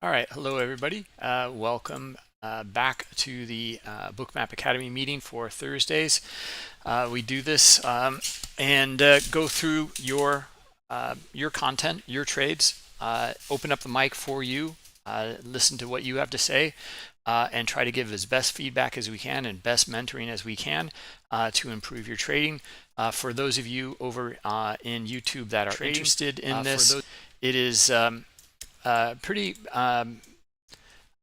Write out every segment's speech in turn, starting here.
All right, hello everybody. Welcome back to the Bookmap Academy meeting for Thursdays. We do this and go through your content, your trades, open up the mic for you, listen to what you have to say, and try to give as best feedback as we can and best mentoring as we can to improve your trading. For those of you over in YouTube that are interested in this, it is pretty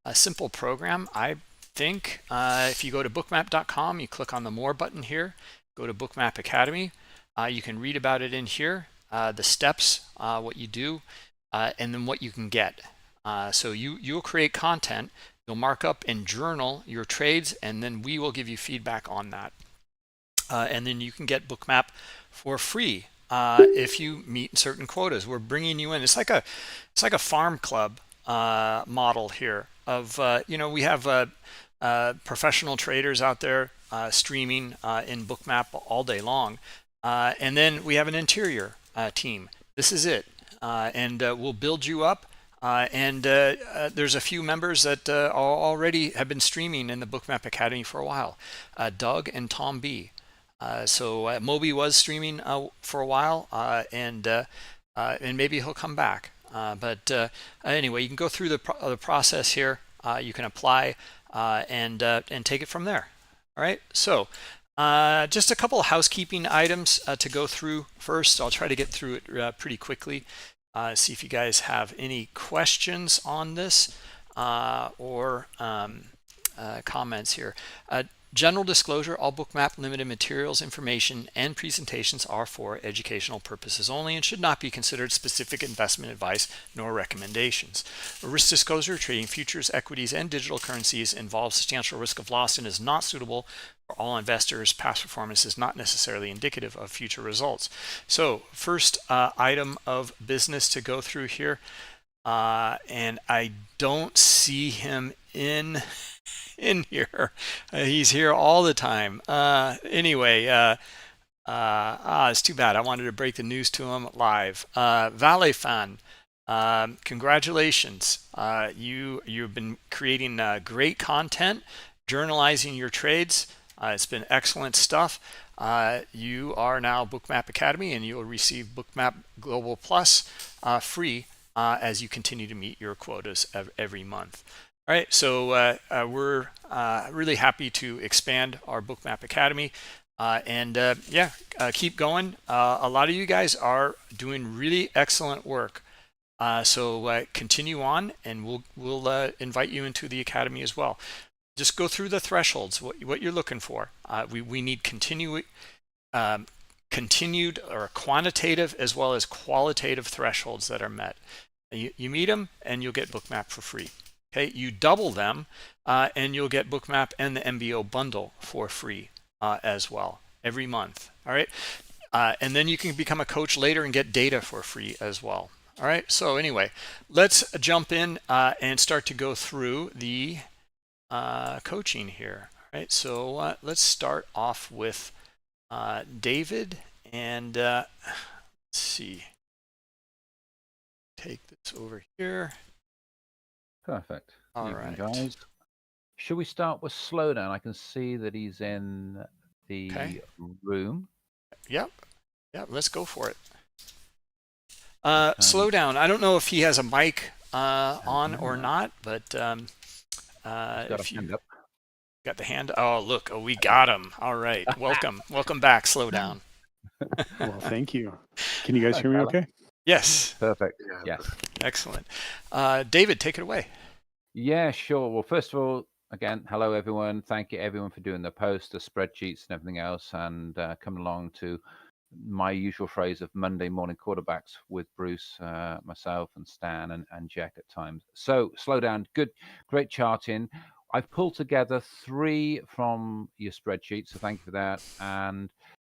a simple program, I think. If you go to bookmap.com, you click on the More button here, go to Bookmap Academy. You can read about it in here, the steps, what you do, and then what you can get. So you'll create content, you'll mark up and journal your trades, and then we will give you feedback on that. And then you can get Bookmap for free if you meet certain quotas. We're bringing you in. It's like a farm club model here. Of we have professional traders out there streaming in Bookmap all day long, and then we have an interior team. This is it, and we'll build you up. And there's a few members that already have been streaming in the Bookmap Academy for a while. Doug and Tom B. So Moby was streaming for a while, and maybe he'll come back. But anyway, you can go through the process here. You can apply and take it from there. All right. So just a couple of housekeeping items to go through first. I'll try to get through it pretty quickly. See if you guys have any questions on this or comments here. General disclosure, all Bookmap limited materials, information, and presentations are for educational purposes only and should not be considered specific investment advice nor recommendations. A risk disclosure, trading futures, equities, and digital currencies involves substantial risk of loss and is not suitable for all investors. Past performance is not necessarily indicative of future results. So first item of business to go through here, and I don't see him in here. He's here all the time. Anyway, it's too bad. I wanted to break the news to him live. Vale fan, congratulations. You've been creating great content, journalizing your trades. It's been excellent stuff. You are now Bookmap Academy, and you'll receive Bookmap Global Plus free as you continue to meet your quotas every month. All right, so we're really happy to expand our Bookmap Academy, and keep going. A lot of you guys are doing really excellent work, so continue on, and we'll invite you into the Academy as well. Just go through the thresholds, what you're looking for. We need continued or quantitative as well as qualitative thresholds that are met. You meet them, and you'll get Bookmap for free. Okay, you double them, and you'll get Bookmap and the MBO bundle for free as well every month. All right, and then you can become a coach later and get data for free as well. All right, so anyway, let's jump in and start to go through the coaching here. All right, so let's start off with David, and let's see. Take this over here. Perfect. All right, guys. Should we start with Slowdown? I can see that he's in the room. Yep. Let's go for it. Slowdown. I don't know if he has a mic on or not, but if you got the hand, oh look, we got him. All right, welcome back, Slowdown. Well, thank you. Can you guys hear me okay? Yes. Perfect. Yes. Excellent. David, take it away. Yeah, sure. Well, first of all, again, hello everyone. Thank you everyone for doing the posts, the spreadsheets, and everything else, and coming along to my usual phrase of Monday morning quarterbacks with Bruce, myself, and Stan, and Jack at times. So Slowdown, great charting. I've pulled together 3 from your spreadsheet, so thank you for that. And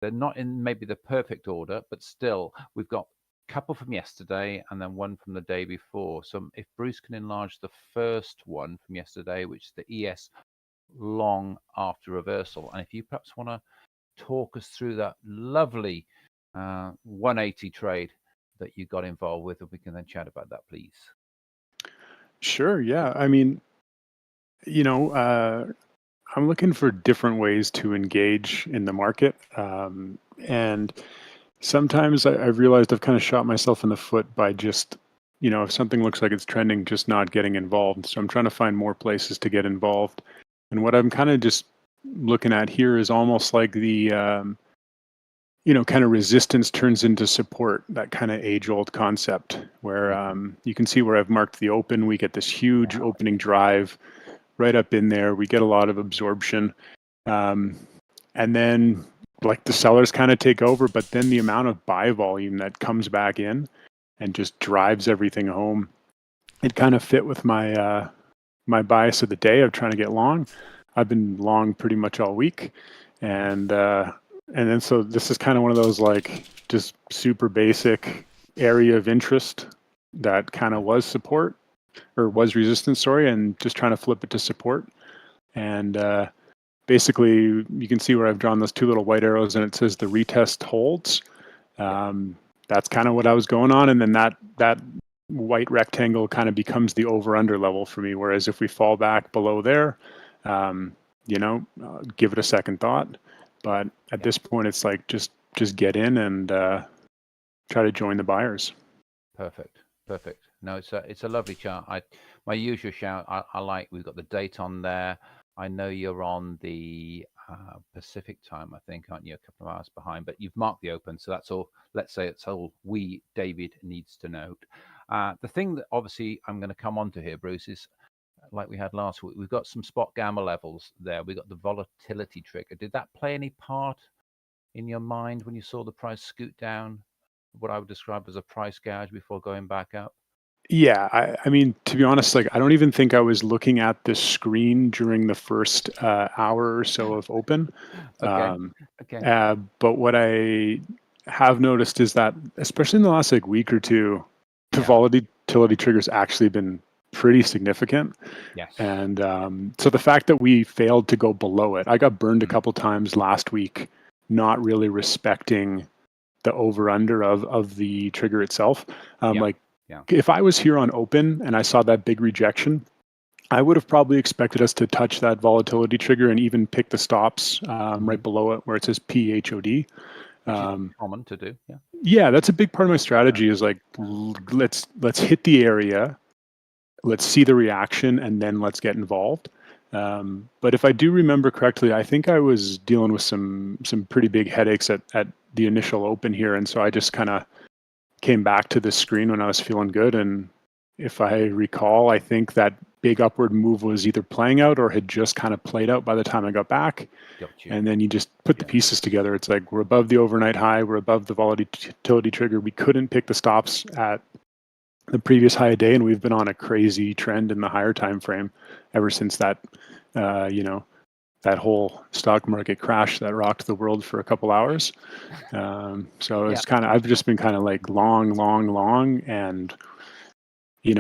they're not in maybe the perfect order, but still, we've got a couple from yesterday and then one from the day before. So if Bruce can enlarge the first one from yesterday, which is the ES long after reversal, and if you perhaps want to talk us through that lovely 180 trade that you got involved with, and we can then chat about that, please. Sure. Yeah. I mean, you know, I'm looking for different ways to engage in the market. And sometimes I've realized I've kind of shot myself in the foot by just, if something looks like it's trending, just not getting involved. So I'm trying to find more places to get involved. And what I'm kind of just looking at here is almost like the, kind of resistance turns into support, that kind of age old concept where you can see where I've marked the open. We get this huge opening drive right up in there. We get a lot of absorption. Um, and then like the sellers kind of take over, but then the amount of buy volume that comes back in and just drives everything home. It kind of fit with my bias of the day of trying to get long. I've been long pretty much all week, and then so this is kind of one of those like just super basic area of interest that kind of was support or was resistance, sorry, and just trying to flip it to support. And basically, you can see where I've drawn those two little white arrows, and it says the retest holds. That's kind of what I was going on, and then that white rectangle kind of becomes the over/under level for me. Whereas if we fall back below there, give it a second thought. But at this point, it's like just get in and try to join the buyers. Perfect. No, it's a lovely chart. My usual shout. I like. We've got the date on there. I know you're on the Pacific time, I think, aren't you? A couple of hours behind, but you've marked the open, so that's all. Let's say it's all David needs to note. The thing that obviously I'm going to come on to here, Bruce, is like we had last week. We've got some spot gamma levels there. We got the volatility trigger. Did that play any part in your mind when you saw the price scoot down? What I would describe as a price gouge before going back up? Yeah, I mean, to be honest, like I don't even think I was looking at the screen during the first hour or so of open. Okay. But what I have noticed is that, especially in the last like week or two, the volatility trigger's actually been pretty significant. Yes. And so the fact that we failed to go below it, I got burned a couple times last week, not really respecting the over/under of the trigger itself. If I was here on open and I saw that big rejection, I would have probably expected us to touch that volatility trigger and even pick the stops right below it where it says PHOD. Which is common to do. Yeah. Yeah, that's a big part of my strategy is like, let's hit the area, let's see the reaction, and then let's get involved. But if I do remember correctly, I think I was dealing with some pretty big headaches at the initial open here. And so I just kind of came back to the screen when I was feeling good. And if I recall, I think that big upward move was either playing out or had just kind of played out by the time I got back. And then you just put the pieces together. It's like we're above the overnight high, we're above the volatility trigger. We couldn't pick the stops at the previous high a day, and we've been on a crazy trend in the higher time frame ever since that that whole stock market crash that rocked the world for a couple hours. So it's kind of, I've just been kind of like long, and I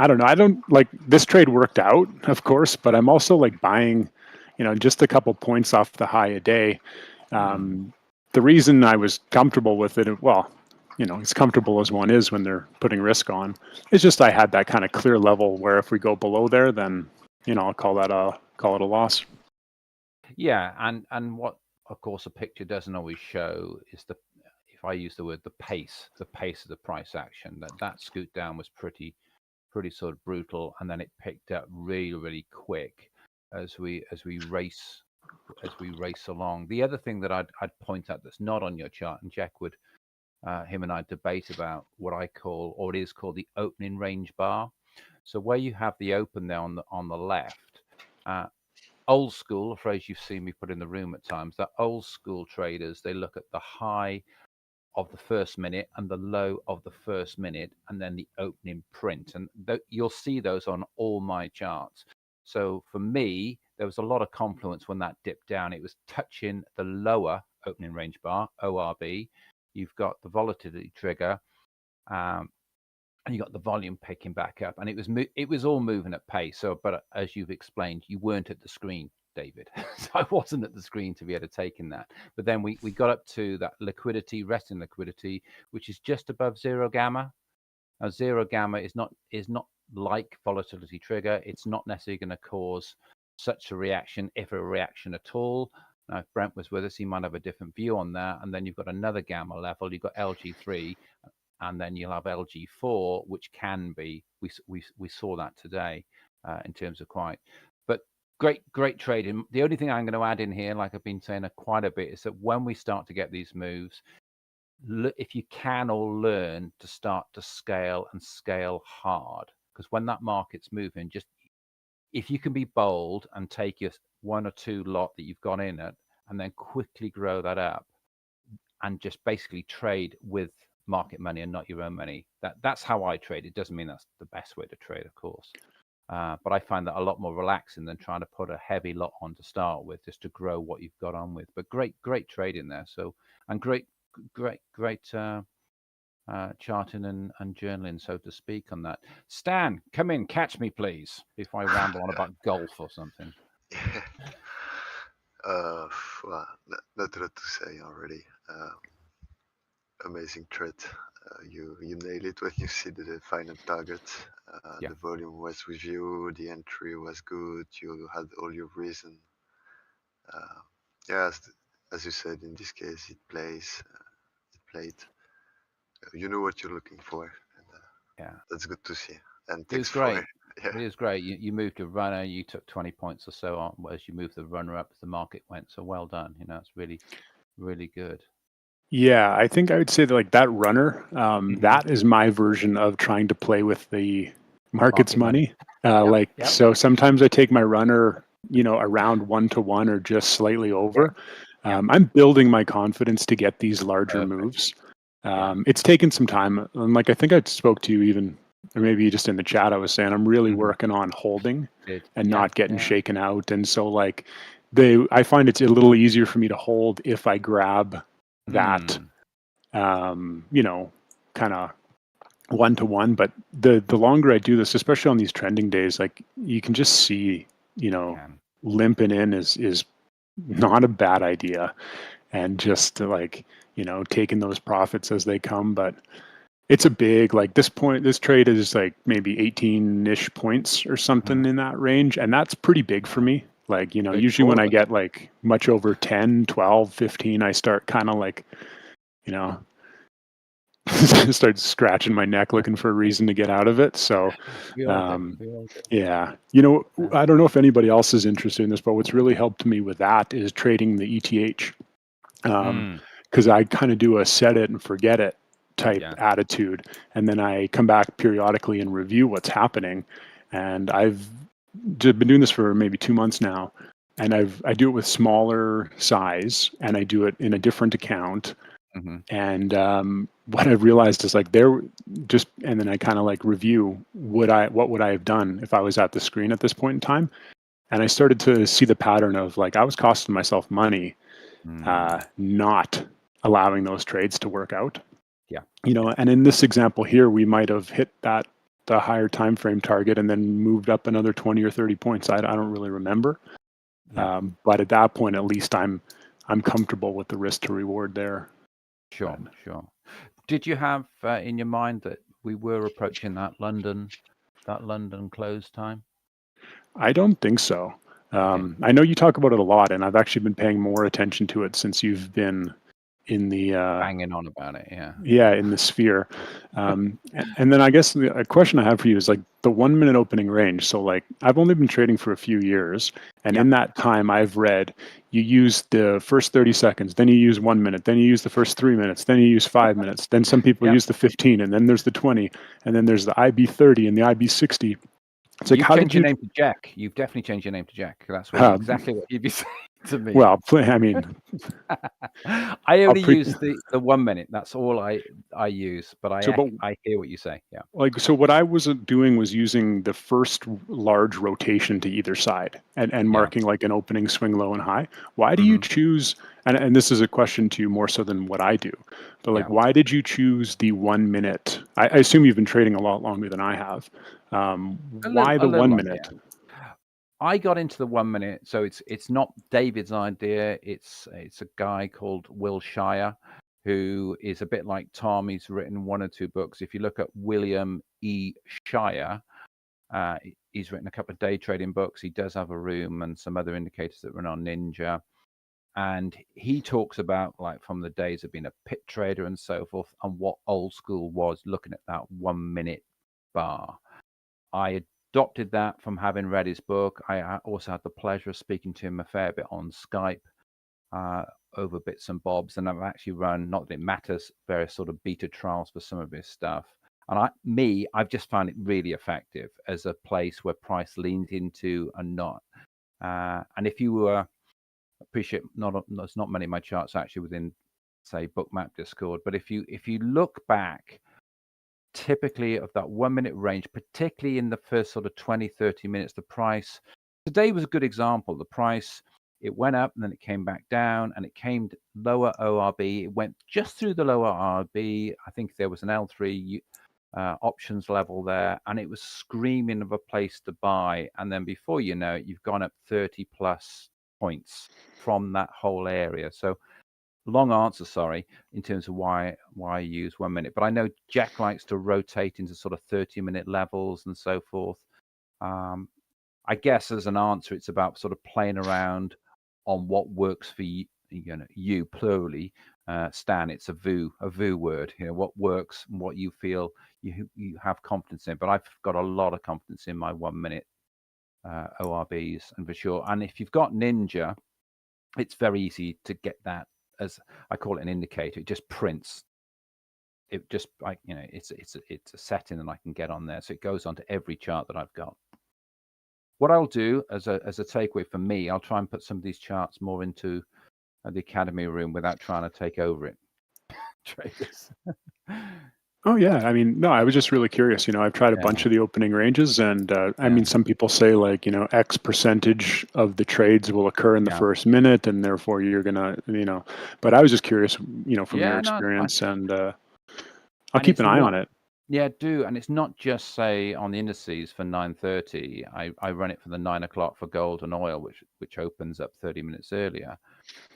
don't know. I don't like this trade worked out, of course, but I'm also like buying, just a couple points off the high a day. The reason I was comfortable with it, well, as comfortable as one is when they're putting risk on, it's just I had that kind of clear level where if we go below there, then I'll call it a loss. Yeah, and what of course a picture doesn't always show is if I use the word the pace of the price action. That scoot down was pretty sort of brutal, and then it picked up really quick as we race along. The other thing that I'd point out that's not on your chart, and Jack would him and I debate about what I call, or it is called, the opening range bar. So where you have the open there on the left, old school, a phrase you've seen me put in the room at times, that old school traders, they look at the high of the first minute and the low of the first minute and then the opening print. And you'll see those on all my charts. So for me, there was a lot of confluence when that dipped down. It was touching the lower opening range bar, ORB. You've got the volatility trigger, and you got the volume picking back up, and it was all moving at pace. So, but as you've explained, you weren't at the screen, David. So I wasn't at the screen to be able to take in that. But then we got up to that liquidity, resting liquidity, which is just above zero gamma. Now, zero gamma is not like volatility trigger. It's not necessarily going to cause such a reaction, if a reaction at all. Now, if Brent was with us, he might have a different view on that. And then you've got another gamma level. You've got LG3, and then you'll have LG4, which can be. We saw that today in terms of quite. But great trading. The only thing I'm going to add in here, like I've been saying quite a bit, is that when we start to get these moves, if you can all learn to start to scale and scale hard, because when that market's moving, just if you can be bold and take your one or two lot that you've gone in at and then quickly grow that up and just basically trade with market money and not your own money. That's how I trade. It doesn't mean that's the best way to trade, of course. But I find that a lot more relaxing than trying to put a heavy lot on to start with, just to grow what you've got on with. But great trade in there. So, and great charting and journaling, so to speak, on that. Stan, come in, catch me, please, before I ramble on about golf or something. Well, not a lot to say already. Amazing trade. You nail it when you see the final target. Yeah. The volume was with you. The entry was good. You had all your reason. Yeah, as you said, in this case, it plays. It played. You know what you're looking for. And, Yeah. that's good to see. And It was thanks great. Yeah. It was great. You moved a runner. You took 20 points or so on as you moved the runner up as the market went. So well done. You know, it's really, really good. Yeah, I think I would say that like that runner, that is my version of trying to play with the market's money. Yep. So sometimes I take my runner, around 1-to-1 or just slightly over. I'm building my confidence to get these larger moves. It's taken some time. And like I think I spoke to you even, or maybe just in the chat, I was saying I'm really working on holding and not getting shaken out. And so like I find it's a little easier for me to hold if I grab that, kind of 1-to-1. But the longer I do this, especially on these trending days, like you can just see, limping in is not a bad idea, and just like, taking those profits as they come. But it's a big, like this trade is like maybe 18-ish points or something in that range. And that's pretty big for me. Like, usually when I get like much over 10, 12, 15, I start kind of like, start scratching my neck looking for a reason to get out of it. So, yeah, I don't know if anybody else is interested in this, but what's really helped me with that is trading the ETH. Because I kind of do a set it and forget it type attitude. And then I come back periodically and review what's happening. And I've been doing this for maybe 2 months now. And I do it with smaller size, and I do it in a different account. And what I've realized is like and then I kind of like review what would I have done if I was at the screen at this point in time. And I started to see the pattern of like I was costing myself money, not allowing those trades to work out. And in this example here, we might have hit the higher time frame target and then moved up another 20 or 30 points. I don't really remember. But at that point, at least I'm comfortable with the risk to reward there. Sure. Did you have in your mind that we were approaching that London close time? I don't think so. I know you talk about it a lot, and I've actually been paying more attention to it since you've been in the banging on about it. In the sphere. And then I guess a question I have for you is like the 1 minute opening range. So like I've only been trading for a few years, and in that time I've read you use the first 30 seconds, then you use 1 minute, then you use the first 3 minutes, then you use 5 minutes, then some people use the 15, and then there's the 20, and then there's the IB30 and the IB60. It's like, You've changed your name to Jack. You've definitely changed your name to Jack. That's exactly what you'd be saying to me. Well, I mean, I only use the 1 minute. That's all I use. But I hear what you say. Yeah. Like, so what I was doing was using the first large rotation to either side and marking like an opening, swing low and high. Why do you choose? And this is a question to you more so than what I do. But like, why did you choose the 1 minute? I assume you've been trading a lot longer than I have. Why the 1 minute? I got into the 1 minute, so it's not David's idea. It's a guy called Will Shire, who is a bit like Tom. He's written 1 or 2 books. If you look at William E. Shire, he's written a couple of day trading books. He does have a room and some other indicators that run on Ninja. And he talks about, like, from the days of being a pit trader and so forth, and what old school was, looking at that 1 minute bar. I adopted that from having read his book. I also had the pleasure of speaking to him a fair bit on Skype over bits and bobs, and I've actually run, not that it matters, various sort of beta trials for some of his stuff. And I've just found it really effective as a place where price leans into and not. And if you appreciate, there's not many of my charts actually within, say, Bookmap Discord, but if you look back, typically of that 1 minute range, particularly in the first sort of 20-30 minutes, the price today was a good example. The price, it went up and then it came back down, and it came lower ORB. It went just through the lower ORB. I think there was an L3 options level there, and it was screaming of a place to buy. And then before you know it, you've gone up 30 plus points from that whole area. So long answer, sorry, in terms of why I use 1 minute. But I know Jack likes to rotate into sort of 30-minute levels and so forth. I guess as an answer, it's about sort of playing around on what works for you, you plurally. Stan, it's a VU word. What works and what you feel you have confidence in. But I've got a lot of confidence in my 1 minute ORBs, and for sure. And if you've got Ninja, it's very easy to get that, as I call it, an indicator. It just prints. It just, it's a setting that I can get on there, so it goes onto every chart that I've got. What I'll do as a takeaway for me, I'll try and put some of these charts more into the Academy room without trying to take over it. Traders. Oh yeah, I mean, no, I was just really curious. I've tried a bunch of the opening ranges, and I mean, some people say like, X percentage of the trades will occur in the first minute, and therefore you're gonna, But I was just curious, from your experience, and I'll keep an eye on it. Yeah, do. And it's not just, say, on the indices for 9:30. I run it for the 9 o'clock for gold and oil, which opens up 30 minutes earlier.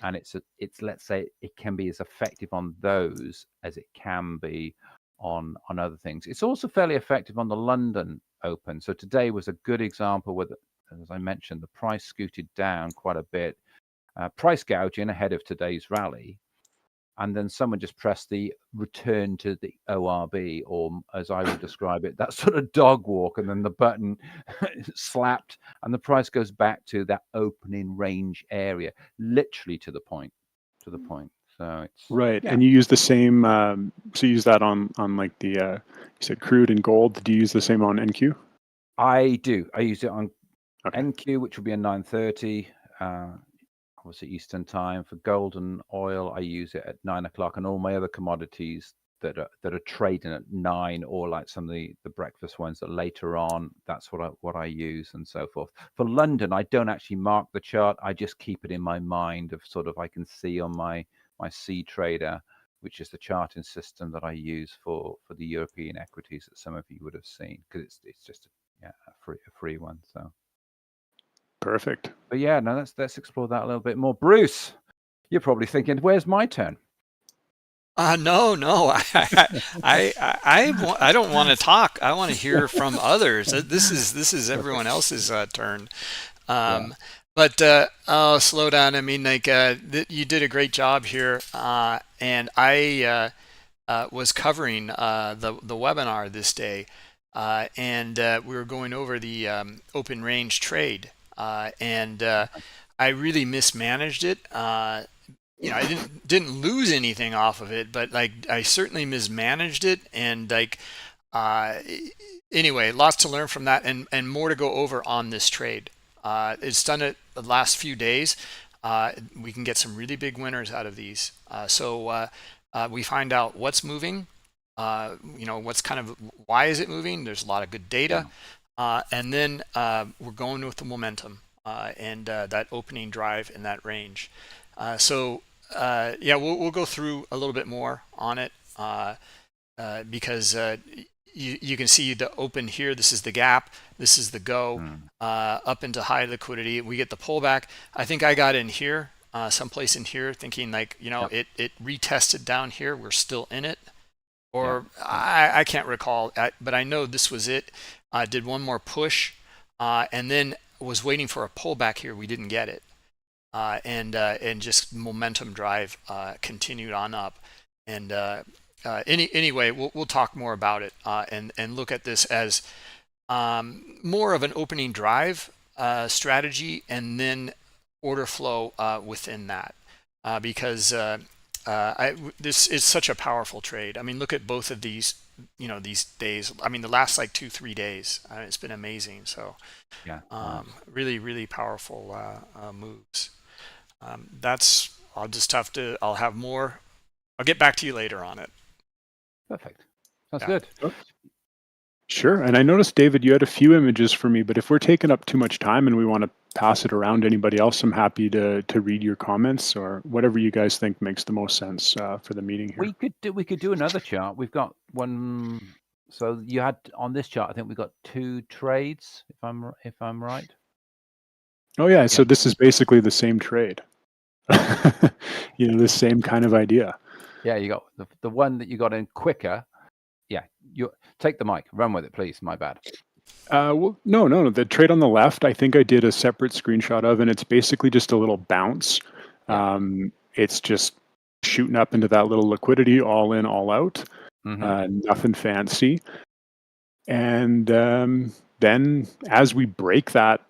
And it's let's say it can be as effective on those as it can be on other things. It's also fairly effective on the London Open. So today was a good example where, as I mentioned, the price scooted down quite a bit, price gouging ahead of today's rally. And then someone just pressed the return to the ORB, or as I would describe it, that sort of dog walk, and then the button slapped, and the price goes back to that opening range area, literally to the point. So it's right. And you use the same. So you use that on like the you said crude and gold. Do you use the same on NQ? I do. I use it on NQ, which will be a 9:30. Obviously Eastern time. For gold and oil, I use it at 9 o'clock, and all my other commodities that are trading at 9, or like some of the breakfast ones that later on, that's what I use, and so forth. For London, I don't actually mark the chart. I just keep it in my mind of sort of, I can see on my C Trader, which is the charting system that I use for the European equities that some of you would have seen, because it's just a free one. So perfect. But yeah, no, let's explore that a little bit more. Bruce, you're probably thinking, where's my turn? No, I don't want to talk. I want to hear from others. This is everyone else's turn. But slow down. I mean, like you did a great job here, and I was covering the webinar this day, and we were going over the open range trade, and I really mismanaged it. I didn't lose anything off of it, but like I certainly mismanaged it, and like anyway, lots to learn from that, and more to go over on this trade. It's done it the last few days. We can get some really big winners out of these. So we find out what's moving, what's kind of, why is it moving? There's a lot of good data. And then we're going with the momentum and that opening drive in that range. We'll go through a little bit more on it because you can see the open here. This is the gap. This is the go up into high liquidity. We get the pullback. I think I got in here someplace in here, thinking like, Yep. it retested down here. We're still in it. Or Yeah. I can't recall, but I know this was it. Did one more push, and then was waiting for a pullback here. We didn't get it, and just momentum drive continued on up. And anyway, we'll talk more about it, and look at this as more of an opening drive strategy, and then order flow within that, because this is such a powerful trade. I mean, look at both of these, these days. I mean, the last like 2-3 days, it's been amazing. So Yeah. Nice. really, really powerful moves. I'll have more. I'll get back to you later on it. Perfect. Sounds Yeah. good. Sure. And I noticed, David, you had a few images for me, but if we're taking up too much time and we want to pass it around to anybody else, I'm happy to read your comments or whatever you guys think makes the most sense for the meeting here. We could do another chart. We've got one. So you had on this chart, I think we got 2 trades, if I'm right. Oh yeah, so this is basically the same trade. The same kind of idea. Yeah, you got the one that you got in quicker. Yeah, you take the mic, run with it, please. My bad. Well, no. The trade on the left, I think I did a separate screenshot of, and it's basically just a little bounce. Yeah. It's just shooting up into that little liquidity, all in, all out. Nothing fancy. And then as we break that,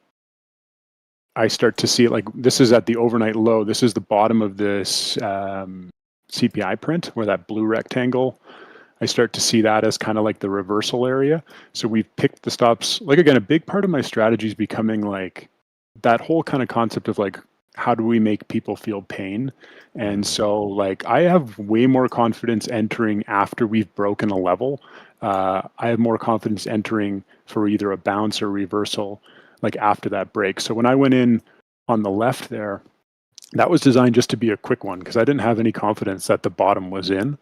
I start to see it like this is at the overnight low. This is the bottom of this CPI print where that blue rectangle. I start to see that as kind of like the reversal area. So we've picked the stops. Like again, a big part of my strategy is becoming like that whole kind of concept of like, how do we make people feel pain? And so like I have way more confidence entering after we've broken a level. I have more confidence entering for either a bounce or reversal like after that break. So when I went in on the left there, that was designed just to be a quick one because I didn't have any confidence that the bottom was in.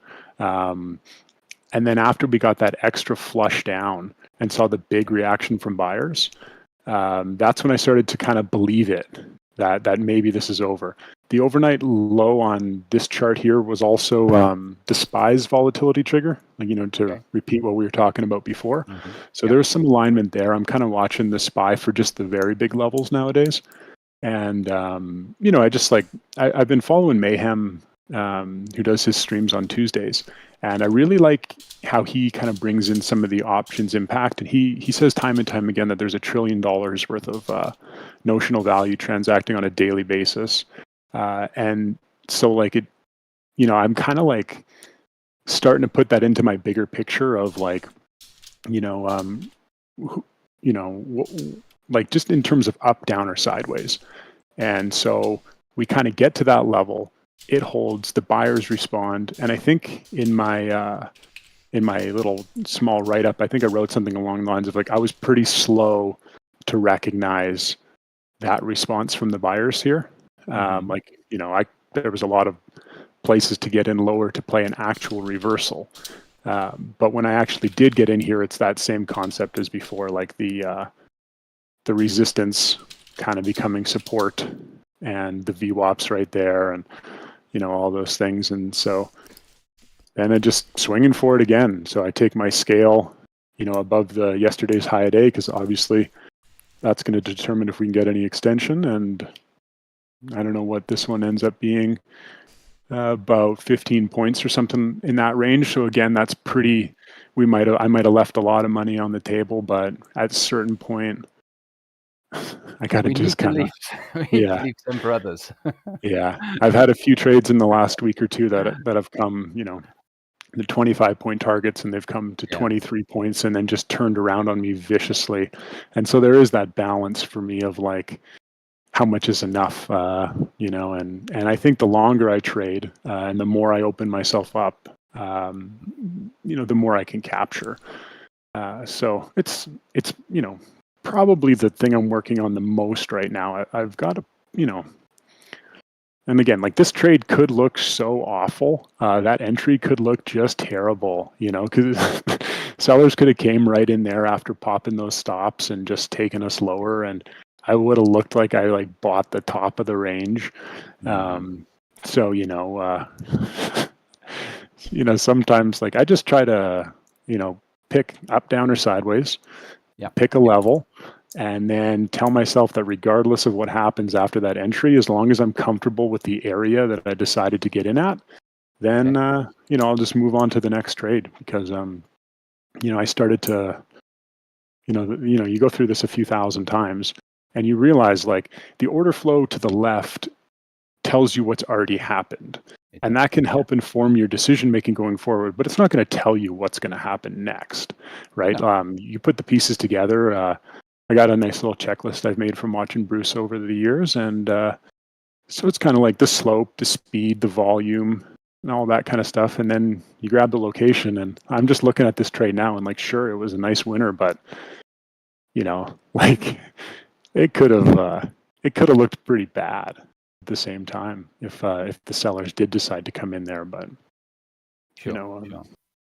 And then after we got that extra flush down and saw the big reaction from buyers, that's when I started to kind of believe it, that maybe this is over. The overnight low on this chart here was also the SPY's volatility trigger, to repeat what we were talking about before. So there's some alignment there. I'm kind of watching the SPY for just the very big levels nowadays. And, I just I've been following Mayhem, who does his streams on Tuesdays. And I really like how he kind of brings in some of the options impact. And he says time and time again that there's $1 trillion worth of notional value transacting on a daily basis. And so I'm kind of starting to put that into my bigger picture of just in terms of up, down, or sideways. And so we kind of get to that level. It holds, the buyers respond. And I think in my little small write-up, I think I wrote something along the lines of I was pretty slow to recognize that response from the buyers here. There was a lot of places to get in lower to play an actual reversal. But when I actually did get in here, it's that same concept as before, like the resistance kind of becoming support and the VWAPs right there and, all those things. And so then I just swinging for it again. So I take my scale, above the yesterday's high a day, because obviously that's going to determine if we can get any extension. And I don't know what this one ends up being, about 15 points or something in that range. So again, that's pretty, I might have left a lot of money on the table, but at a certain point, I got to just kind of leave some for others. Yeah, I've had a few trades in the last week or two that have come, the 25-point targets, and they've come to 23 points and then just turned around on me viciously. And so there is that balance for me of how much is enough, and I think the longer I trade and the more I open myself up, the more I can capture. So it's probably the thing I'm working on the most right now. I've got to, and again, this trade could look so awful. That entry could look just terrible, because sellers could have came right in there after popping those stops and just taken us lower. And I would have looked like I like bought the top of the range. So sometimes like I just try to pick up, down, or sideways. Yeah. Pick a level, and then tell myself that regardless of what happens after that entry, as long as I'm comfortable with the area that I decided to get in at, then I'll just move on to the next trade because I started to you go through this a few thousand times and you realize like the order flow to the left tells you what's already happened. And that can help inform your decision making going forward, but it's not going to tell you what's going to happen next, right? No. You put the pieces together. I got a nice little checklist I've made from watching Bruce over the years, and so it's kind of like the slope, the speed, the volume, and all that kind of stuff. And then you grab the location, and I'm just looking at this trade now, and like, sure, it was a nice winner, but like it could have looked pretty bad at the same time if the sellers did decide to come in there, but Sure.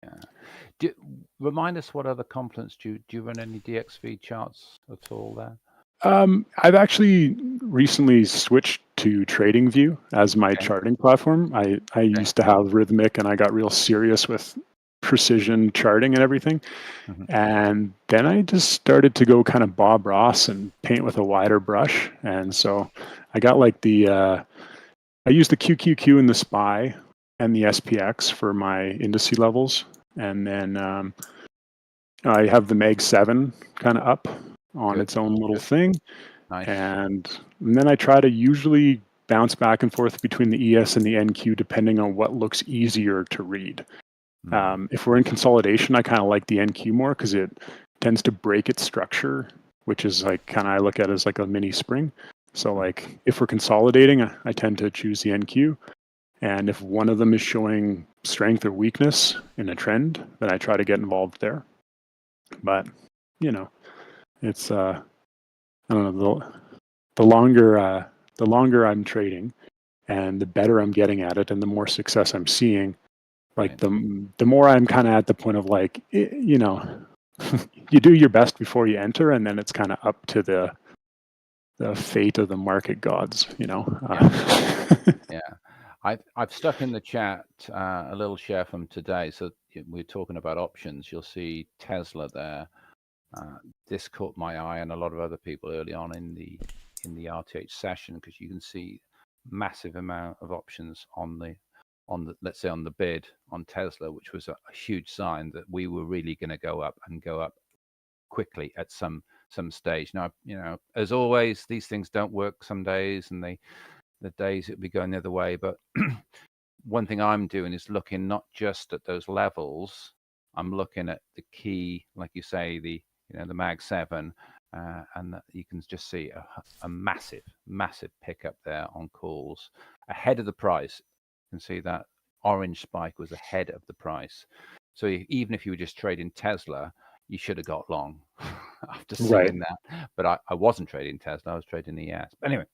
Yeah. Remind us what other complements do you run any DXV charts at all there? I've actually recently switched to TradingView as my charting platform. I used to have Rhythmic, and I got real serious with precision charting and everything. And then I just started to go kind of Bob Ross and paint with a wider brush. And so I got like I use the QQQ and the SPY and the SPX for my indice levels. And then I have the Mag 7 kind of up on its own little thing. Nice. And then I try to usually bounce back and forth between the ES and the NQ depending on what looks easier to read. If we're in consolidation, I kind of like the NQ more because it tends to break its structure, which is like kind of I look at it as like a mini spring. So like if we're consolidating, I tend to choose the NQ. And if one of them is showing strength or weakness in a trend, then I try to get involved there. But it's I don't know, the longer I'm trading and the better I'm getting at it and the more success I'm seeing, like the more I'm kind of at the point of like, you do your best before you enter, and then it's kind of up to the fate of the market gods, Yeah. I've stuck in the chat a little share from today. So we're talking about options. You'll see Tesla there. This caught my eye and a lot of other people early on in the RTH session, because you can see massive amount of options on the let's say on the bid on Tesla, which was a huge sign that we were really going to go up quickly at some stage. Now, as always, these things don't work some days, and the days it'll be going the other way. But one thing I'm doing is looking not just at those levels. I'm looking at the key, like you say, the Mag 7, and you can just see a massive pickup there on calls ahead of the price. You can see that orange spike was ahead of the price. So even if you were just trading Tesla, you should have got long after seeing that. But I wasn't trading Tesla. I was trading ES. But anyway,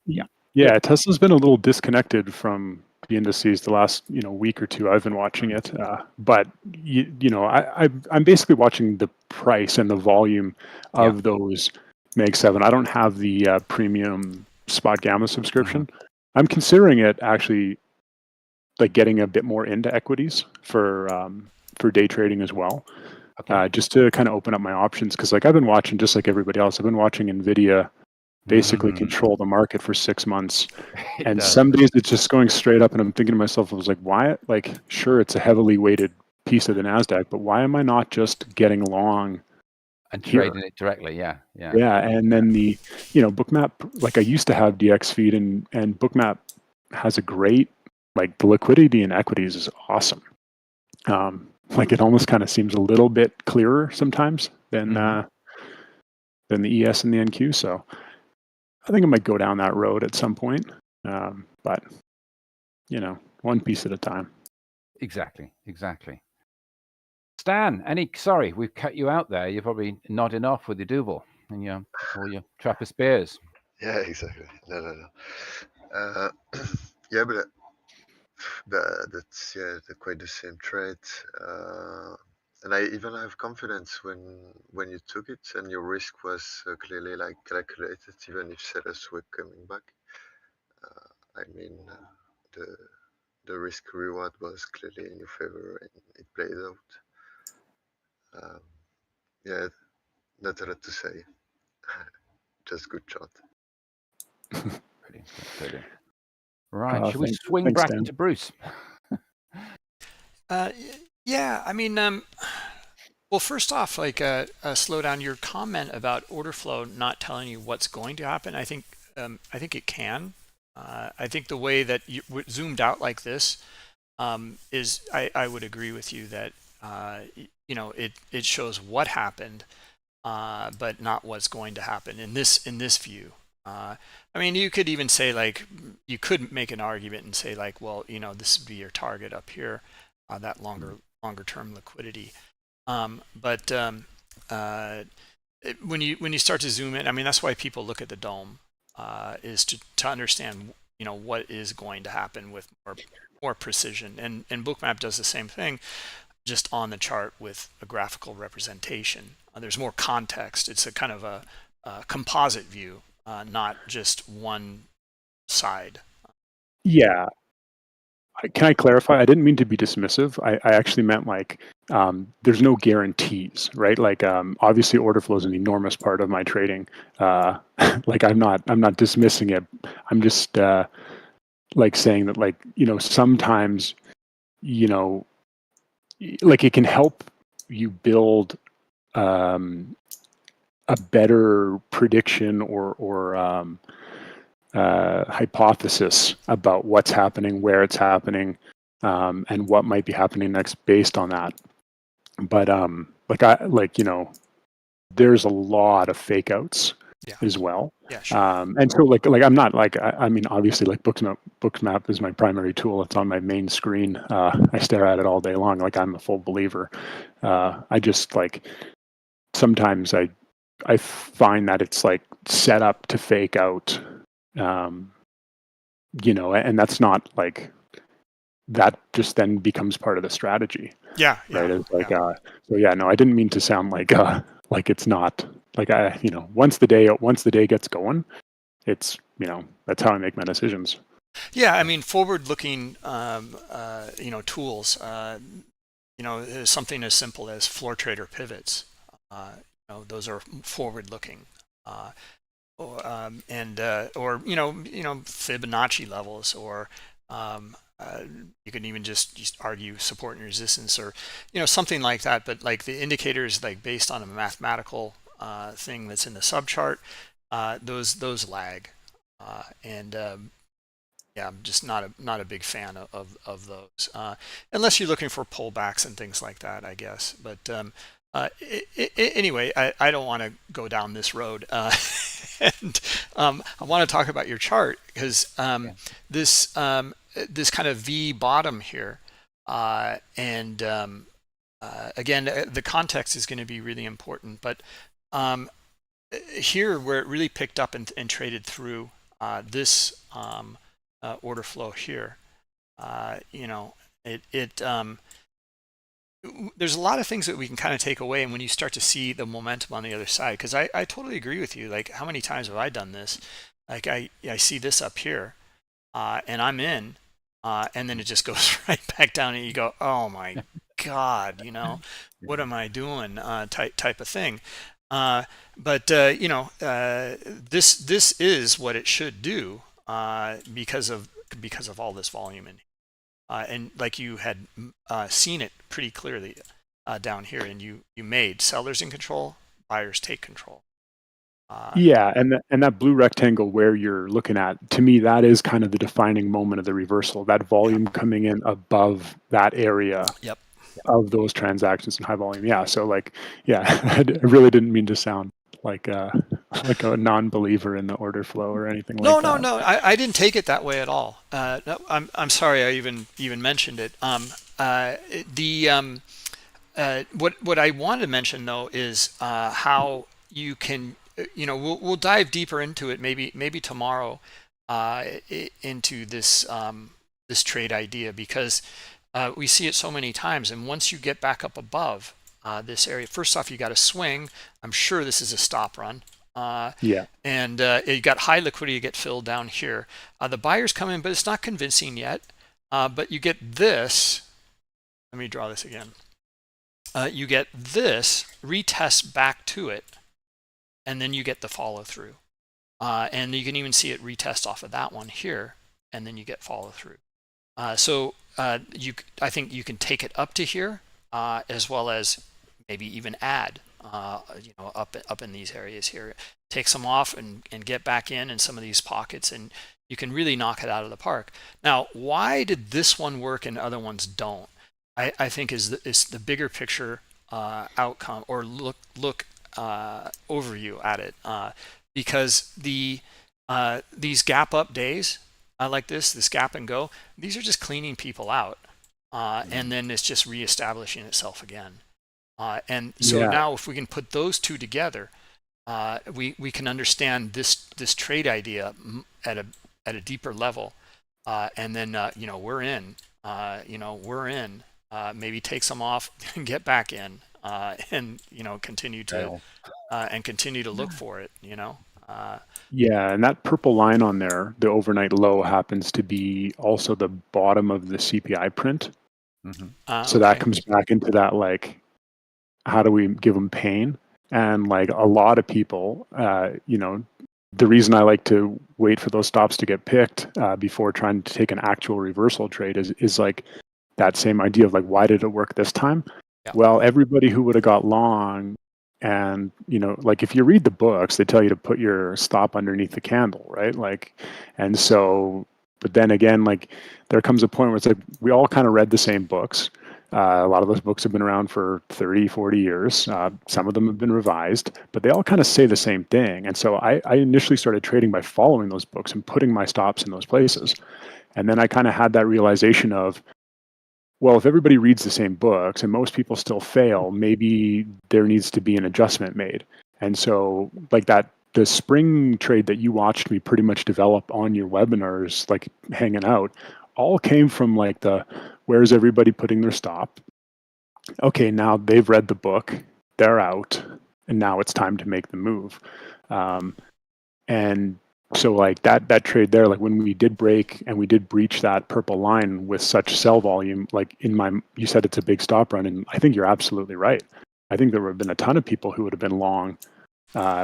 yeah. Tesla's been a little disconnected from the indices the last week or two. I've been watching it, but I'm basically watching the price and the volume of those Mag 7. I don't have the premium Spot Gamma subscription. I'm considering it actually, like getting a bit more into equities for day trading as well. Just to kind of open up my options, because like I've been watching, just like everybody else, I've been watching Nvidia basically control the market for 6 months, and some days it's just going straight up, and I'm thinking to myself, I was like, why? Like, sure, it's a heavily weighted piece of the Nasdaq, but why am I not just getting long and trading it directly? Yeah. And then the Bookmap, like I used to have DX feed, and Bookmap has a great, like, the liquidity in equities is awesome. Like it almost kind of seems a little bit clearer sometimes than the ES and the NQ. So I think I might go down that road at some point. But one piece at a time. Exactly. Stan, sorry, we've cut you out there. You're probably nodding off with your Duvel and all your Trappist beers. Yeah, exactly. No. Yeah, but that's quite the same trade. And I even have confidence when you took it and your risk was clearly like calculated, even if sellers were coming back. I mean, the risk reward was clearly in your favor and it played out. Yeah, not a lot to say. Just good shot. Brilliant. Right, should we swing thanks, back Dan. into Bruce? Yeah, I mean, well, first off, like Slowdown, your comment about order flow not telling you what's going to happen, I think it can. I think the way that you zoomed out like this is, I would agree with you that it shows what happened, but not what's going to happen in this view. I mean, you could even say, like, you could make an argument and say, like, well, this would be your target up here, that longer term liquidity. But when you start to zoom in, I mean, that's why people look at the dome, is to understand what is going to happen with more precision. And Bookmap does the same thing, just on the chart with a graphical representation. There's more context. It's a kind of a composite view, not just one side. Yeah. Can I clarify? I didn't mean to be dismissive. I actually meant like there's no guarantees, right? Like obviously order flow is an enormous part of my trading. Like I'm not dismissing it. I'm just like saying that, like, sometimes, like it can help you build a better prediction or hypothesis about what's happening, where it's happening, and what might be happening next based on that. But there's a lot of fake outs as well. Yeah, sure. And so like I'm not like, I mean, obviously, like Bookmap is my primary tool. It's on my main screen. I stare at it all day long. Like I'm a full believer. I just like, sometimes I find that it's like set up to fake out, and that's not like, that just then becomes part of the strategy. Yeah. Right. It's like, so yeah, no, I didn't mean to sound like it's not like, once the day gets going, it's, that's how I make my decisions. Yeah. I mean, forward-looking, tools, something as simple as floor trader pivots, those are forward-looking, or Fibonacci levels, or you can even just argue support and resistance, or something like that. But like the indicators, like based on a mathematical thing that's in the subchart, those lag, and yeah, I'm just not a big fan of those, unless you're looking for pullbacks and things like that, I guess. But anyway, I don't want to go down this road, and I want to talk about your chart, because this kind of V bottom here, and again, the context is going to be really important. But here, where it really picked up and traded through this order flow here, there's a lot of things that we can kind of take away. And when you start to see the momentum on the other side, because I totally agree with you. Like, how many times have I done this? Like I see this up here, and I'm in, and then it just goes right back down, and you go, oh my God, what am I doing? Type of thing. But this is what it should do, because of all this volume in here. And like you had seen it pretty clearly down here, and you made sellers in control, buyers take control. Yeah, and that blue rectangle where you're looking at, to me, that is kind of the defining moment of the reversal. That volume coming in above that area of those transactions in high volume. Yeah, so like, yeah, I really didn't mean to sound like a non-believer in the order flow or anything like that. No, I didn't take it that way at all. No, I'm sorry I even mentioned it. What I wanted to mention, though, is how you can, we'll dive deeper into it maybe tomorrow, into this this trade idea, because we see it so many times, and once you get back up above, this area. First off, you got a swing. I'm sure this is a stop run. Yeah. And you got high liquidity to get filled down here. The buyers come in, but it's not convincing yet. But you get this. Let me draw this again. You get this retest back to it, and then you get the follow through. And you can even see it retest off of that one here, and then you get follow through. So I think you can take it up to here, as well as maybe even add, up in these areas here. Take some off and get back in some of these pockets, and you can really knock it out of the park. Now, why did this one work and other ones don't? I think is the bigger picture outcome, or look overview at it, because these gap up days like this gap and go, these are just cleaning people out, and then it's just reestablishing itself again. And so now, if we can put those two together, we can understand this trade idea at a deeper level, and then we're in. We're in. Maybe take some off and get back in, and continue to look for it. Yeah, and that purple line on there, the overnight low, happens to be also the bottom of the CPI print. So that comes back into that, like, how do we give them pain? And like a lot of people, the reason I like to wait for those stops to get picked before trying to take an actual reversal trade is like that same idea of like, why did it work this time? Yeah. Well, everybody who would have got long, and like if you read the books, they tell you to put your stop underneath the candle, right? Like, and so, but then again, like there comes a point where it's like we all kind of read the same books. A lot of those books have been around for 30, 40 years. Some of them have been revised, but they all kind of say the same thing. And so I initially started trading by following those books and putting my stops in those places. And then I kind of had that realization of, well, if everybody reads the same books and most people still fail, maybe there needs to be an adjustment made. And so like the spring trade that you watched me pretty much develop on your webinars, like hanging out, all came from like where's everybody putting their stop? Okay, now they've read the book, they're out, and now it's time to make the move. And so like that trade there, like when we did break and we did breach that purple line with such sell volume, like you said it's a big stop run, and I think you're absolutely right. I think there would have been a ton of people who would have been long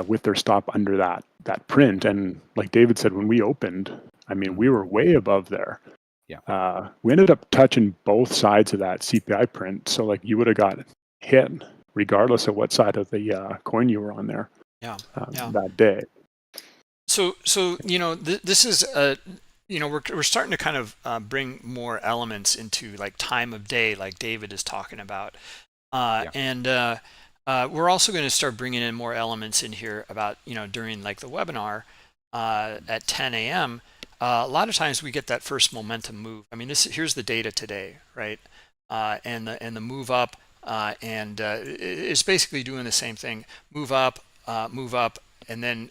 with their stop under that print. And like David said, when we opened, I mean, we were way above there. Yeah. We ended up touching both sides of that CPI print. So like you would have got hit regardless of what side of the coin you were on there. That day. So this is we're starting to kind of bring more elements into like time of day, like David is talking about, and we're also going to start bringing in more elements in here about during like the webinar at 10 a.m. A lot of times we get that first momentum move. I mean, here's the data today, right? And the move up, and it's basically doing the same thing. Move up, and then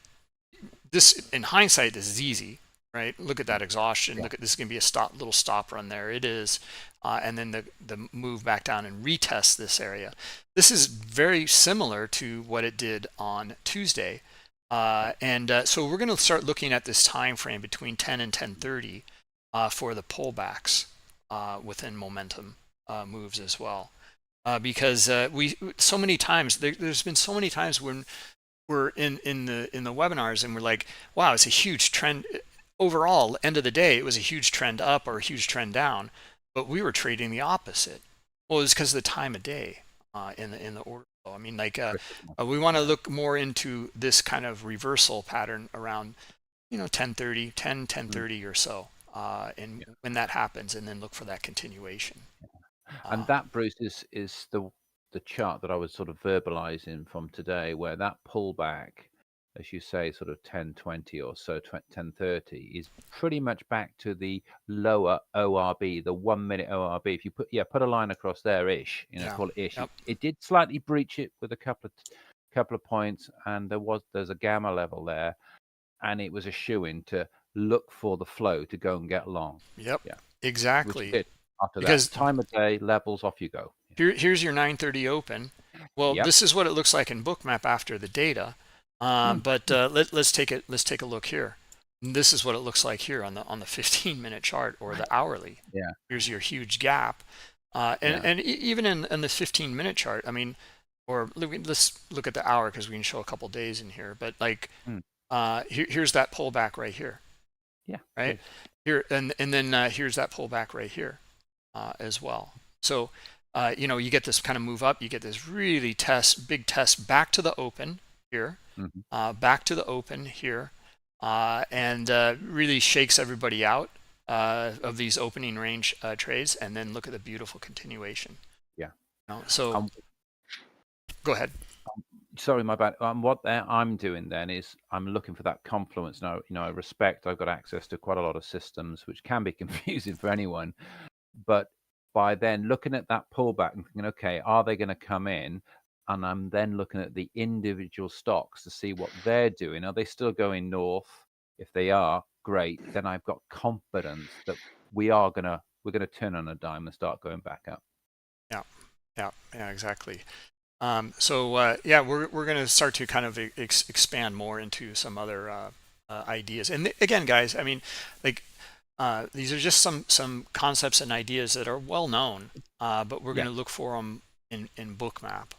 this, in hindsight, this is easy, right? Look at that exhaustion. Look at this is going to be a little stop run there. It is, and then the move back down and retest this area. This is very similar to what it did on Tuesday. So we're going to start looking at this time frame between 10 and 10:30 for the pullbacks within momentum moves as well, because so many times there's been so many times when we're in the webinars and we're like, wow, it's a huge trend overall. End of the day, it was a huge trend up or a huge trend down, but we were trading the opposite. Well, it's because of the time of day in the order. I mean, like we want to look more into this kind of reversal pattern around 10:30 or so, and when that happens, and then look for that continuation. And that, Bruce, is the chart that I was sort of verbalizing from today, where that pullback, as you say, sort of 10:20 or so, 10:30, is pretty much back to the lower ORB, the 1 minute ORB. If you put a line across there, ish, call it ish. Yep. It did slightly breach it with a couple of points, and there's a gamma level there, and it was a shoo-in to look for the flow to go and get long. Yep. Yeah. Exactly. Which it did. After that, time of day, levels, off you go. Here's your 9:30 open, Well, Yep. this is what it looks like in Bookmap after the data. But let's take a look here. And this is what it looks like here on the 15-minute chart or the hourly. Yeah. Here's your huge gap, and even in the 15-minute chart. I mean, or let's look at the hour because we can show a couple days in here. But like, here's that pullback right here. Yeah. Right here, and then here's that pullback right here as well. So you get this kind of move up. You get this really big test back to the open here, back to the open here, and really shakes everybody out of these opening range trades. And then look at the beautiful continuation. Yeah. So go ahead. Sorry, my bad. What I'm doing then is I'm looking for that confluence. Now, I respect I've got access to quite a lot of systems, which can be confusing for anyone. But by then looking at that pullback and thinking, okay, are they going to come in? And I'm then looking at the individual stocks to see what they're doing. Are they still going north? If they are, great. Then I've got confidence that we're going to turn on a dime and start going back up. Yeah, exactly. We're going to start to kind of expand more into some other ideas. And again, guys, I mean, like these are just some concepts and ideas that are well known, but we're going to look for them in Bookmap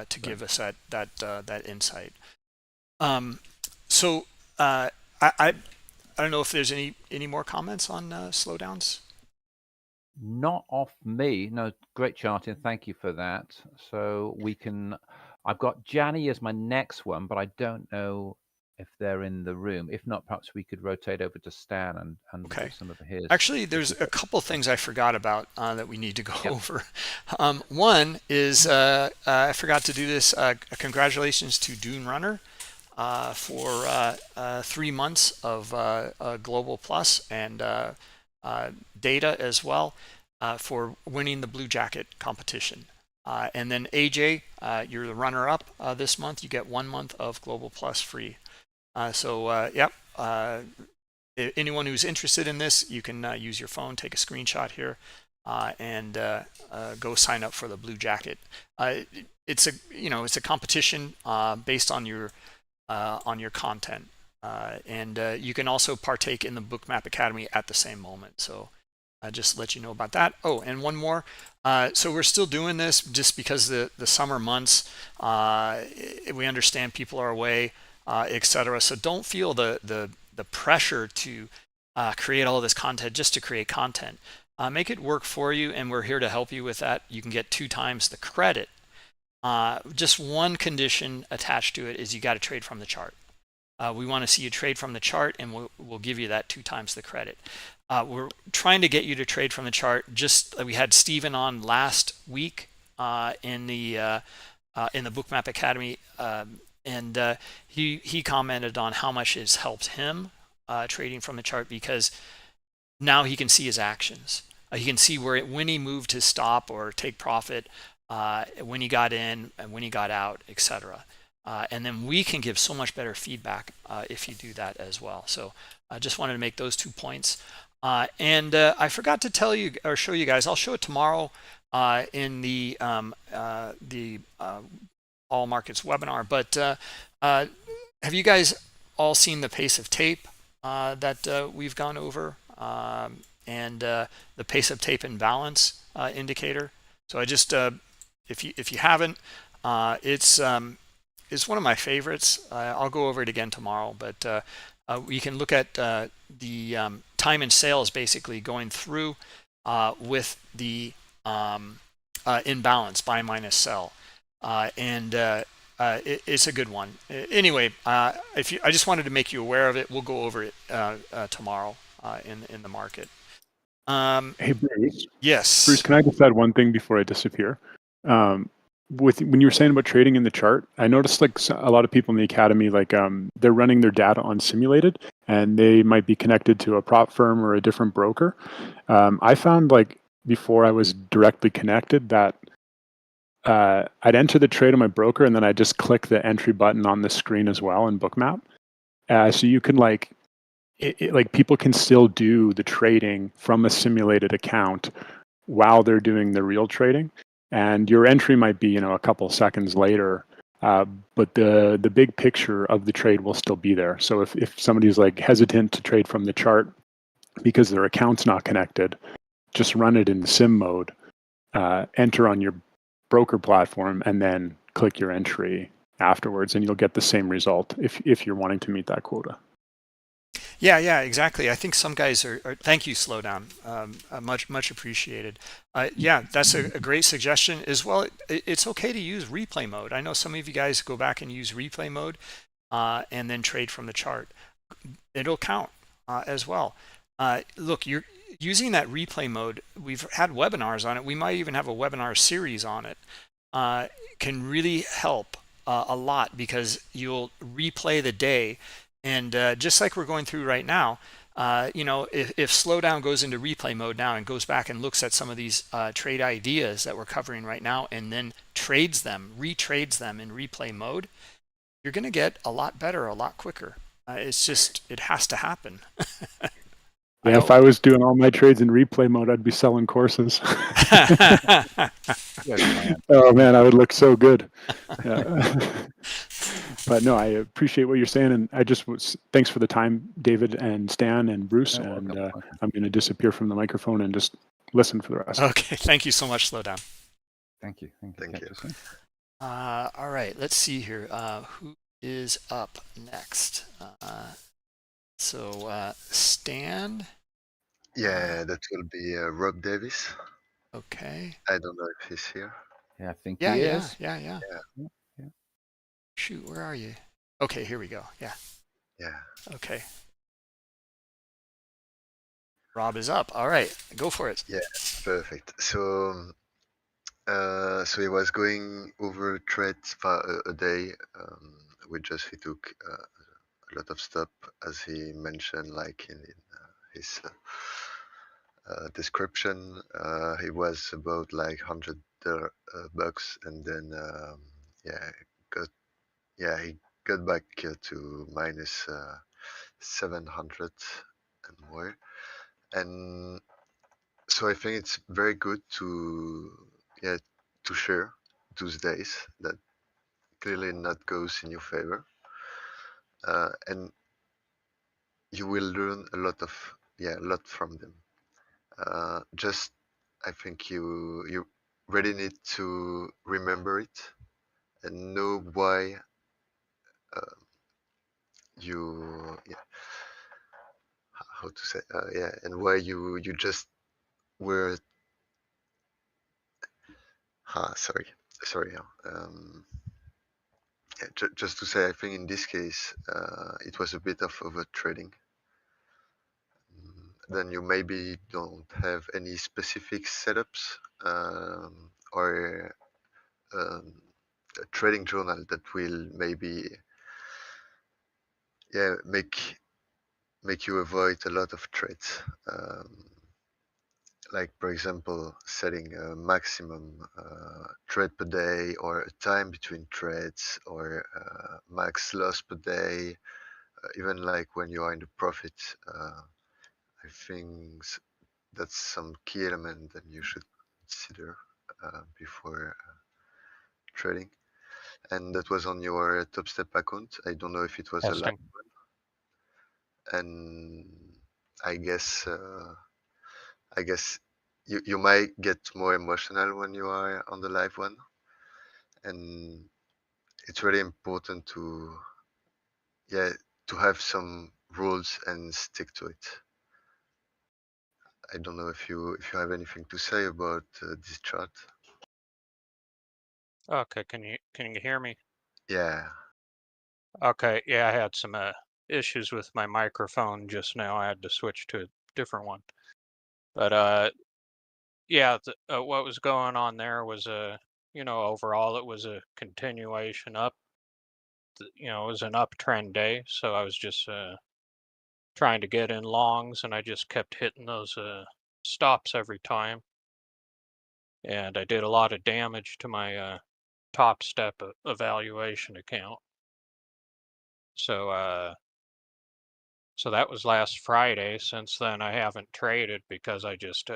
to give us that insight. I don't know if there's any more comments on slowdowns. Not off me. No, great charting. Thank you for that. So I've got Janny as my next one, but I don't know if they're in the room. If not, perhaps we could rotate over to Stan and look at some of his. Actually, there's a couple things I forgot about that we need to go over. One is I forgot to do this. Congratulations to Dune Runner for 3 months of Global Plus and data as well for winning the Blue Jacket competition. And then AJ, you're the runner-up this month. You get 1 month of Global Plus free. Anyone who's interested in this, you can use your phone, take a screenshot here, and go sign up for the Blue Jacket. It's a competition based on your content, and you can also partake in the Bookmap Academy at the same moment. So just let you know about that. Oh, and one more. So we're still doing this just because the summer months. We understand people are away, etc. So don't feel the pressure to create all this content just to create content. Make it work for you, and we're here to help you with that. You can get 2 times the credit. Just one condition attached to it is you got to trade from the chart. We want to see you trade from the chart, and we'll give you that 2 times the credit. We're trying to get you to trade from the chart. We had Steven on last week in the Bookmap Academy, and he commented on how much it's helped him trading from the chart, because now he can see his actions. He can see when he moved to stop or take profit, when he got in and when he got out, etc. And then we can give so much better feedback if you do that as well. So I just wanted to make those 2 points. And I forgot to tell you or show you guys. I'll show it tomorrow in the All Markets webinar. But have you guys all seen the pace of tape that we've gone over, and the pace of tape and balance indicator? So I just if you haven't, it's one of my favorites. I'll go over it again tomorrow, but we can look at the time and sales basically going through with the imbalance, buy minus sell, and it's a good one. Anyway, I just wanted to make you aware of it. We'll go over it tomorrow in the market. Hey, Bruce. Yes. Bruce, can I just add one thing before I disappear? When you were saying about trading in the chart, I noticed like a lot of people in the academy, like they're running their data on simulated, and they might be connected to a prop firm or a different broker. I found like before I was directly connected that I'd enter the trade on my broker, and then I just click the entry button on the screen as well in Bookmap. So you can like people can still do the trading from a simulated account while they're doing the real trading. and your entry might be, a couple seconds later, but the big picture of the trade will still be there. So if somebody's like hesitant to trade from the chart because their account's not connected, just run it in sim mode, enter on your broker platform, and then click your entry afterwards, and you'll get the same result if you're wanting to meet that quota. Yeah, exactly. I think some guys are thank you, Slowdown. Much appreciated. Yeah, that's a great suggestion as well. It's okay to use replay mode. I know some of you guys go back and use replay mode and then trade from the chart. It'll count as well. Look, you're using that replay mode. We've had webinars on it. We might even have a webinar series on it. Can really help a lot because you'll replay the day. And just like we're going through right now, if Slowdown goes into replay mode now and goes back and looks at some of these trade ideas that we're covering right now and then retrades them in replay mode, you're going to get a lot better, a lot quicker. It has to happen. Yeah, if I was doing all my trades in replay mode, I'd be selling courses. Oh man, I would look so good. Yeah. But no, I appreciate what you're saying, and thanks for the time, David and Stan and Bruce. I'm going to disappear from the microphone and just listen for the rest. Okay, thank you so much, Slowdown. Thank you. Thank you. All right, let's see here. Who is up next? So Stan. Yeah, that will be Rob Davis. Okay. I don't know if he's here. Yeah, I think he is. Yeah. Shoot, where are you? Okay, here we go. Yeah. Okay. Rob is up. All right, go for it. Yeah, perfect. So he was going over trades a day. We took a lot of stop, as he mentioned, like in his description. He was about like $100 bucks, and then he got back to minus 700 and more. And so I think it's very good to share those days that clearly not goes in your favor, and you will learn a lot from them. Just I think you really need to remember it and know why how to say and why you just were sorry just to say, I think in this case it was a bit of over trading. Then you maybe don't have any specific setups or a trading journal that will maybe make you avoid a lot of trades. Like, for example, setting a maximum trade per day, or a time between trades, or max loss per day, even like when you are in the profit. I think that's some key element that you should consider before trading. And that was on your Top Step account. I don't know if it was a live one. And I guess you might get more emotional when you are on the live one, and it's really important to have some rules and stick to it. I don't know if you have anything to say about this chart. Okay, can you hear me? Yeah. Okay, yeah, I had some issues with my microphone just now. I had to switch to a different one. But yeah, what was going on there was overall it was a continuation up. It was an uptrend day, so I was just trying to get in longs, and I just kept hitting those stops every time, and I did a lot of damage to my Top Step evaluation account. So that was last Friday. Since then, I haven't traded because I'm just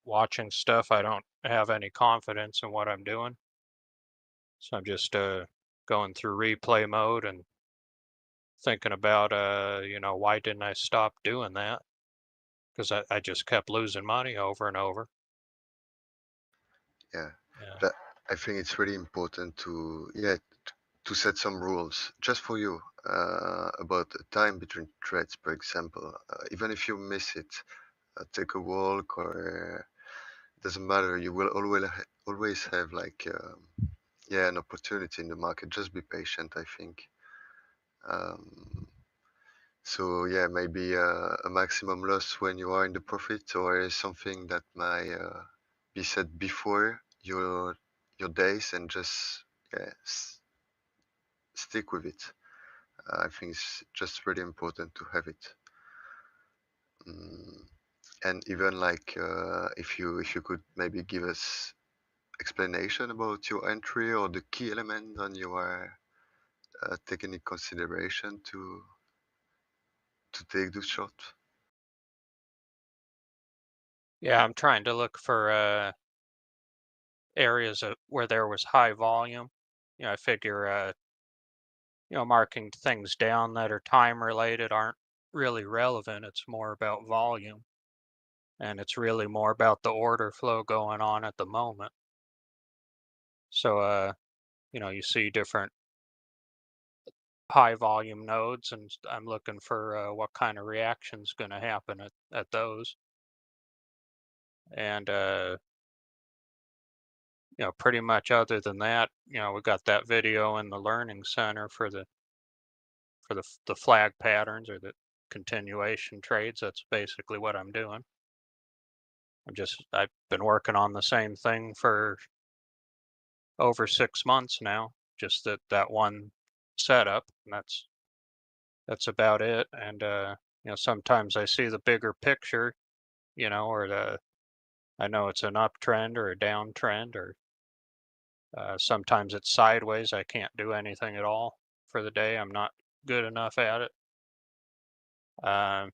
watching stuff, I don't have any confidence in what I'm doing. So I'm just going through replay mode and thinking about, why didn't I stop doing that? Because I just kept losing money over and over. Yeah, Yeah. but I think it's really important to set some rules just for you about the time between trades, for example. Even if you miss it, take a walk or doesn't matter. You will always have like an opportunity in the market. Just be patient, I think. Um, so yeah, maybe a maximum loss when you are in the profit, or something that might be set before your days, and just yeah, stick with it. I think it's just really important to have it. Mm, and even like if you could maybe give us explanation about your entry or the key element on your taking in consideration to take this shot. Yeah, I'm trying to look for areas where there was high volume. I figure, marking things down that are time related aren't really relevant. It's more about volume, and it's really more about the order flow going on at the moment. So, you see different high volume nodes, and I'm looking for what kind of reaction's going to happen at those. And, pretty much other than that, we got that video in the learning center for the flag patterns or the continuation trades. That's basically what I'm doing. I've been working on the same thing for over 6 months now, just that one setup, and that's about it. And sometimes I see the bigger picture, or I know it's an uptrend or a downtrend, or sometimes it's sideways. I can't do anything at all for the day. I'm not good enough at it. Um,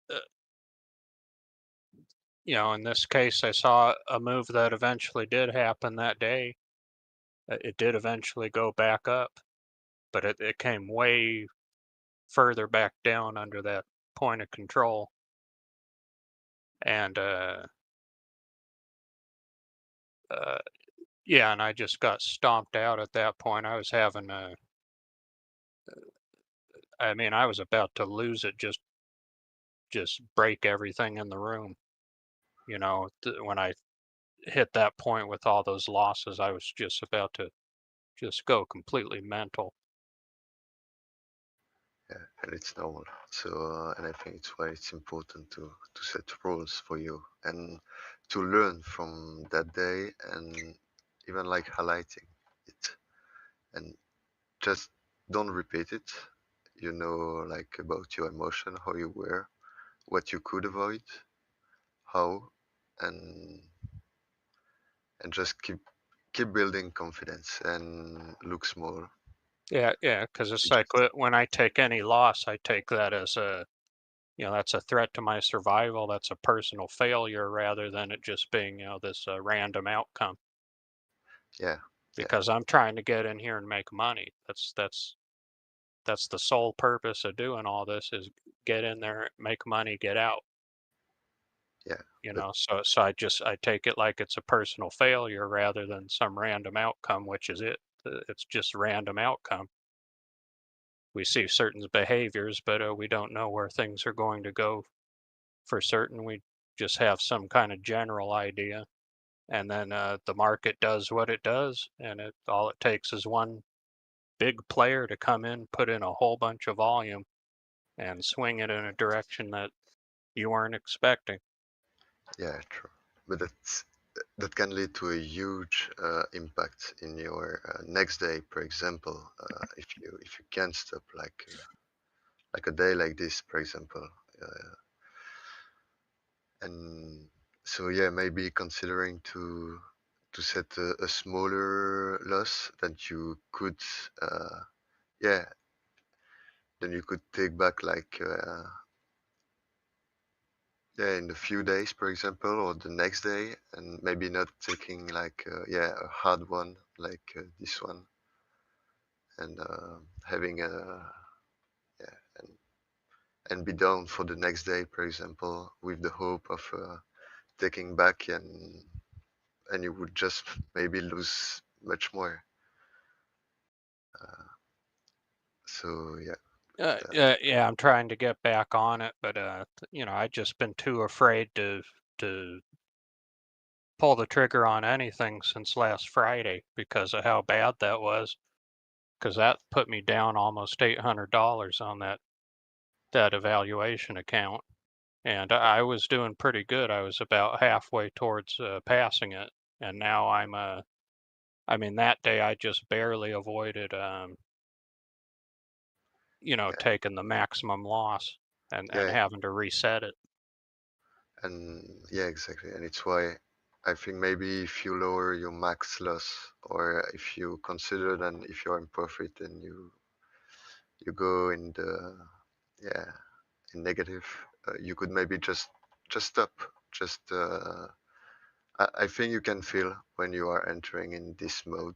uh, in this case, I saw a move that eventually did happen that day. It did eventually go back up, but it came way further back down under that point of control. And uh, yeah, and I just got stomped out at that point. I was having I was about to lose it, just break everything in the room. When I hit that point with all those losses, I was just about to just go completely mental. Yeah, and it's normal. So, and I think it's why it's important to set rules for you and to learn from that day, and even like highlighting it, and just don't repeat it. Like about your emotion, how you were, what you could avoid, how, and just keep building confidence and look small. Yeah, because it's like when I take any loss, I take that as that's a threat to my survival. That's a personal failure rather than it just being, this random outcome. Yeah, yeah, Because I'm trying to get in here and make money. That's the sole purpose of doing all this is get in there, make money, get out. yeah. But So I take it like it's a personal failure rather than some random outcome, which is it. It's just random outcome. We see certain behaviors, but we don't know where things are going to go for certain. We just have some kind of general idea, and then the market does what it does, and all it takes is one big player to come in, put in a whole bunch of volume, and swing it in a direction that you weren't expecting. yeah, true. But that can lead to a huge impact in your next day, for example, if you can't stop like a day like this, for example. And so yeah, maybe considering to set a smaller loss that you could uh, yeah then you could take back like in a few days, for example, or the next day, and maybe not taking like a hard one like this one, and having a and be down for the next day, for example, with the hope of taking back, and you would just maybe lose much more. So Yeah, I'm trying to get back on it, but I've just been too afraid to pull the trigger on anything since last Friday because of how bad that was. Because that put me down almost $800 on that evaluation account, and I was doing pretty good. I was about halfway towards passing it, and now I mean, that day I just barely avoided, taking the maximum loss and yeah, having to reset it. and yeah, exactly, and it's why I think maybe if you lower your max loss, or if you consider then if you're in profit and you go in the in negative, you could maybe just stop. Just I think you can feel when you are entering in this mode,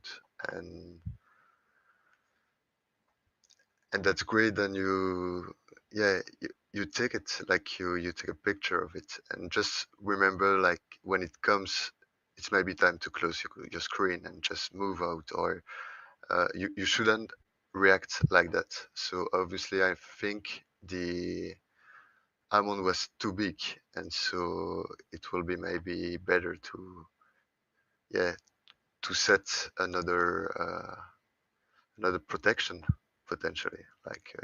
and that's great. Then you take it, like you take a picture of it, and just remember, like when it comes, it's maybe time to close your screen and just move out, or you shouldn't react like that. So obviously I think the amount was too big, and so it will be maybe better to set another protection potentially. Like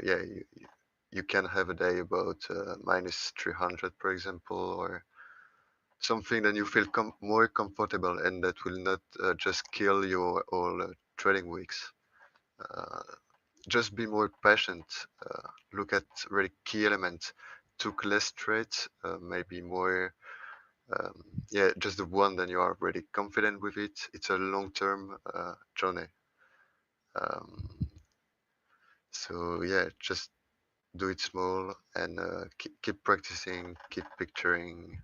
you can have a day about minus 300, for example, or something that you feel more comfortable, and that will not just kill your all trading weeks. Uh, just be more patient. Look at really key elements. Took less trades, maybe more. Just the one that you are really confident with it. It's a long-term journey. Um, so just do it small, and keep practicing, keep picturing,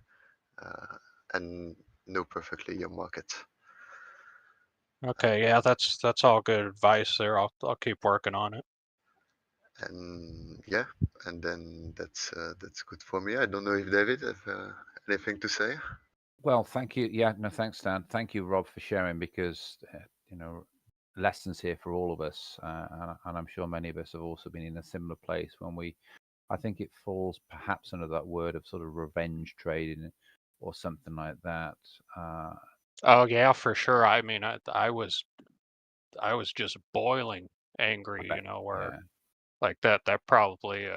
uh, and know perfectly your market. Okay, yeah, that's all good advice there. I'll keep working on it. And and then that's good for me. I don't know if David have anything to say. Well, thank you. Yeah, no, thanks, Dan. Thank you, Rob, for sharing, because lessons here for all of us, and I'm sure many of us have also been in a similar place when I think it falls perhaps under that word of sort of revenge trading or something like that. Oh yeah, for sure. I mean, I was just boiling I angry, bet, where yeah, like that probably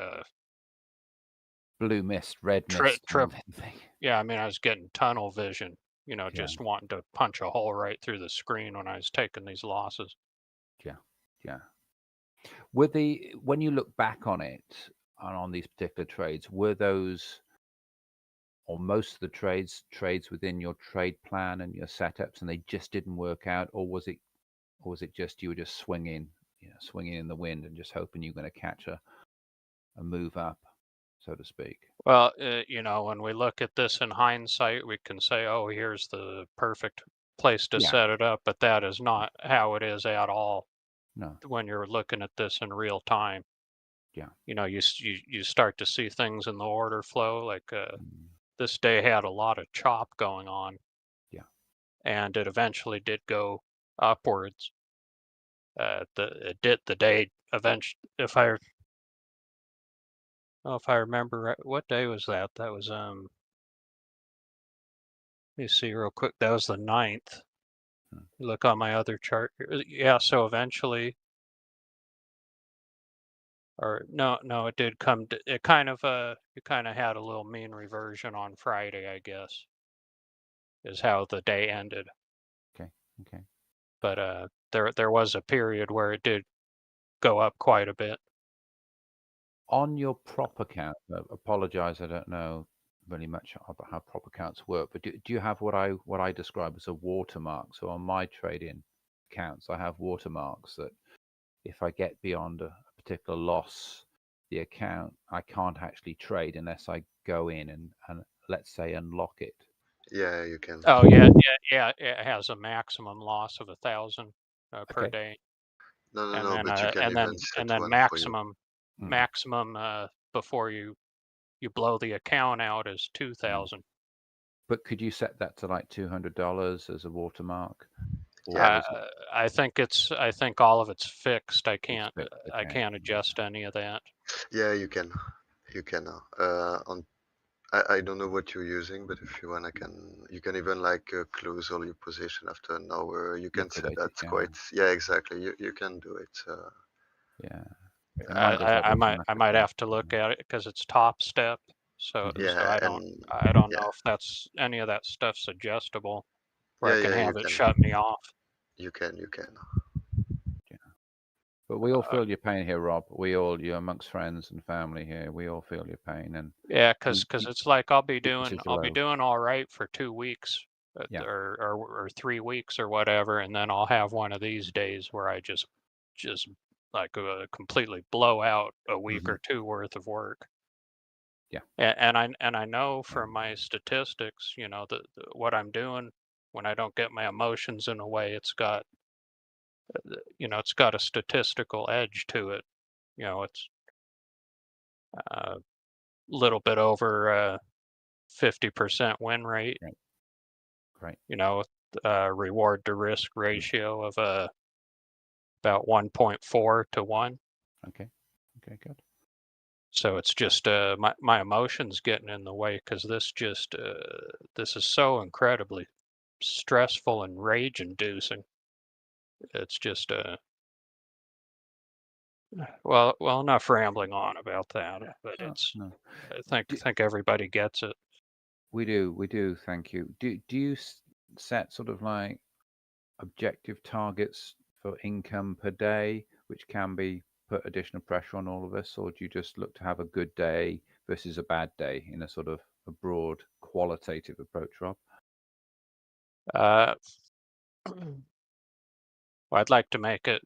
blue mist, red trip mist, trip. thing. Yeah, I mean, I was getting tunnel vision, Yeah, just wanting to punch a hole right through the screen when I was taking these losses. yeah, yeah. When you look back on it and on these particular trades, were those or most of the trades within your trade plan and your setups, and they just didn't work out, or was it just you were just swinging in the wind and just hoping you're going to catch a move up, so to speak? Well, when we look at this in hindsight, we can say, "Oh, here's the perfect place to Yeah, set it up," but that is not how it is at all no, when you're looking at this in real time. yeah, You start to see things in the order flow, like mm, this day had a lot of chop going on, yeah, and it eventually did go upwards. It did the day eventually. If I remember right, what day was that? That was let me see real quick. That was the 9th. mm, Look on my other chart here. Yeah, so eventually, or no, it did come. It kind of had a little mean reversion on Friday, I guess, is how the day ended. okay, okay. But there was a period where it did go up quite a bit. On your prop account, apologize, I don't know really much about how prop accounts work, but do you have what I describe as a watermark? So on my trading accounts, I have watermarks that if I get beyond a particular loss, the account, I can't actually trade unless I go in and let's say, unlock it? Yeah, you can. Oh yeah. It has a maximum loss of 1,000 per Okay. day, No, but you can even set one for you. maximum before you blow the account out is 2,000. But could you set that to like $200 as a watermark? Or Yeah. is it I think all of it's fixed. I it's can't fixed? I Okay. can't adjust any of that. Yeah, you can. You can. On I don't know what you're using, but if you want, you can even like close all your position after an hour. You can set Liquidate that it, yeah. quite. Yeah, exactly. You can do it. Yeah. And mine does that I might automatically. have to look at it because it's top step. So Yeah, I and don't yeah, know if that's any of that stuff's adjustable where I yeah, can yeah. You have it can. shut me off. You can. You can. But we all feel your pain here, Rob. You're amongst friends and family here. We all feel your pain, and Yeah, because you it's like I'll be keep yourself low. doing all right for 2 weeks, Yeah. or 3 weeks or whatever, and then I'll have one of these days where I just like completely blow out a week or two worth of work. Yeah. And I know from my statistics, what I'm doing when I don't get my emotions in a way, it's got a statistical edge to it. It's a little bit over 50% win rate. Great. Reward to risk ratio of about 1.4 to 1. Okay. Okay. Good. So it's just my emotions getting in the way because this is so incredibly stressful and rage inducing. It's just well enough rambling on about that, but No. I think everybody gets it. We do. Thank you. Do you set sort of like objective targets for income per day, which can be put additional pressure on all of us, or do you just look to have a good day versus a bad day in a sort of a broad qualitative approach, Rob? Uh, well, I'd like to make it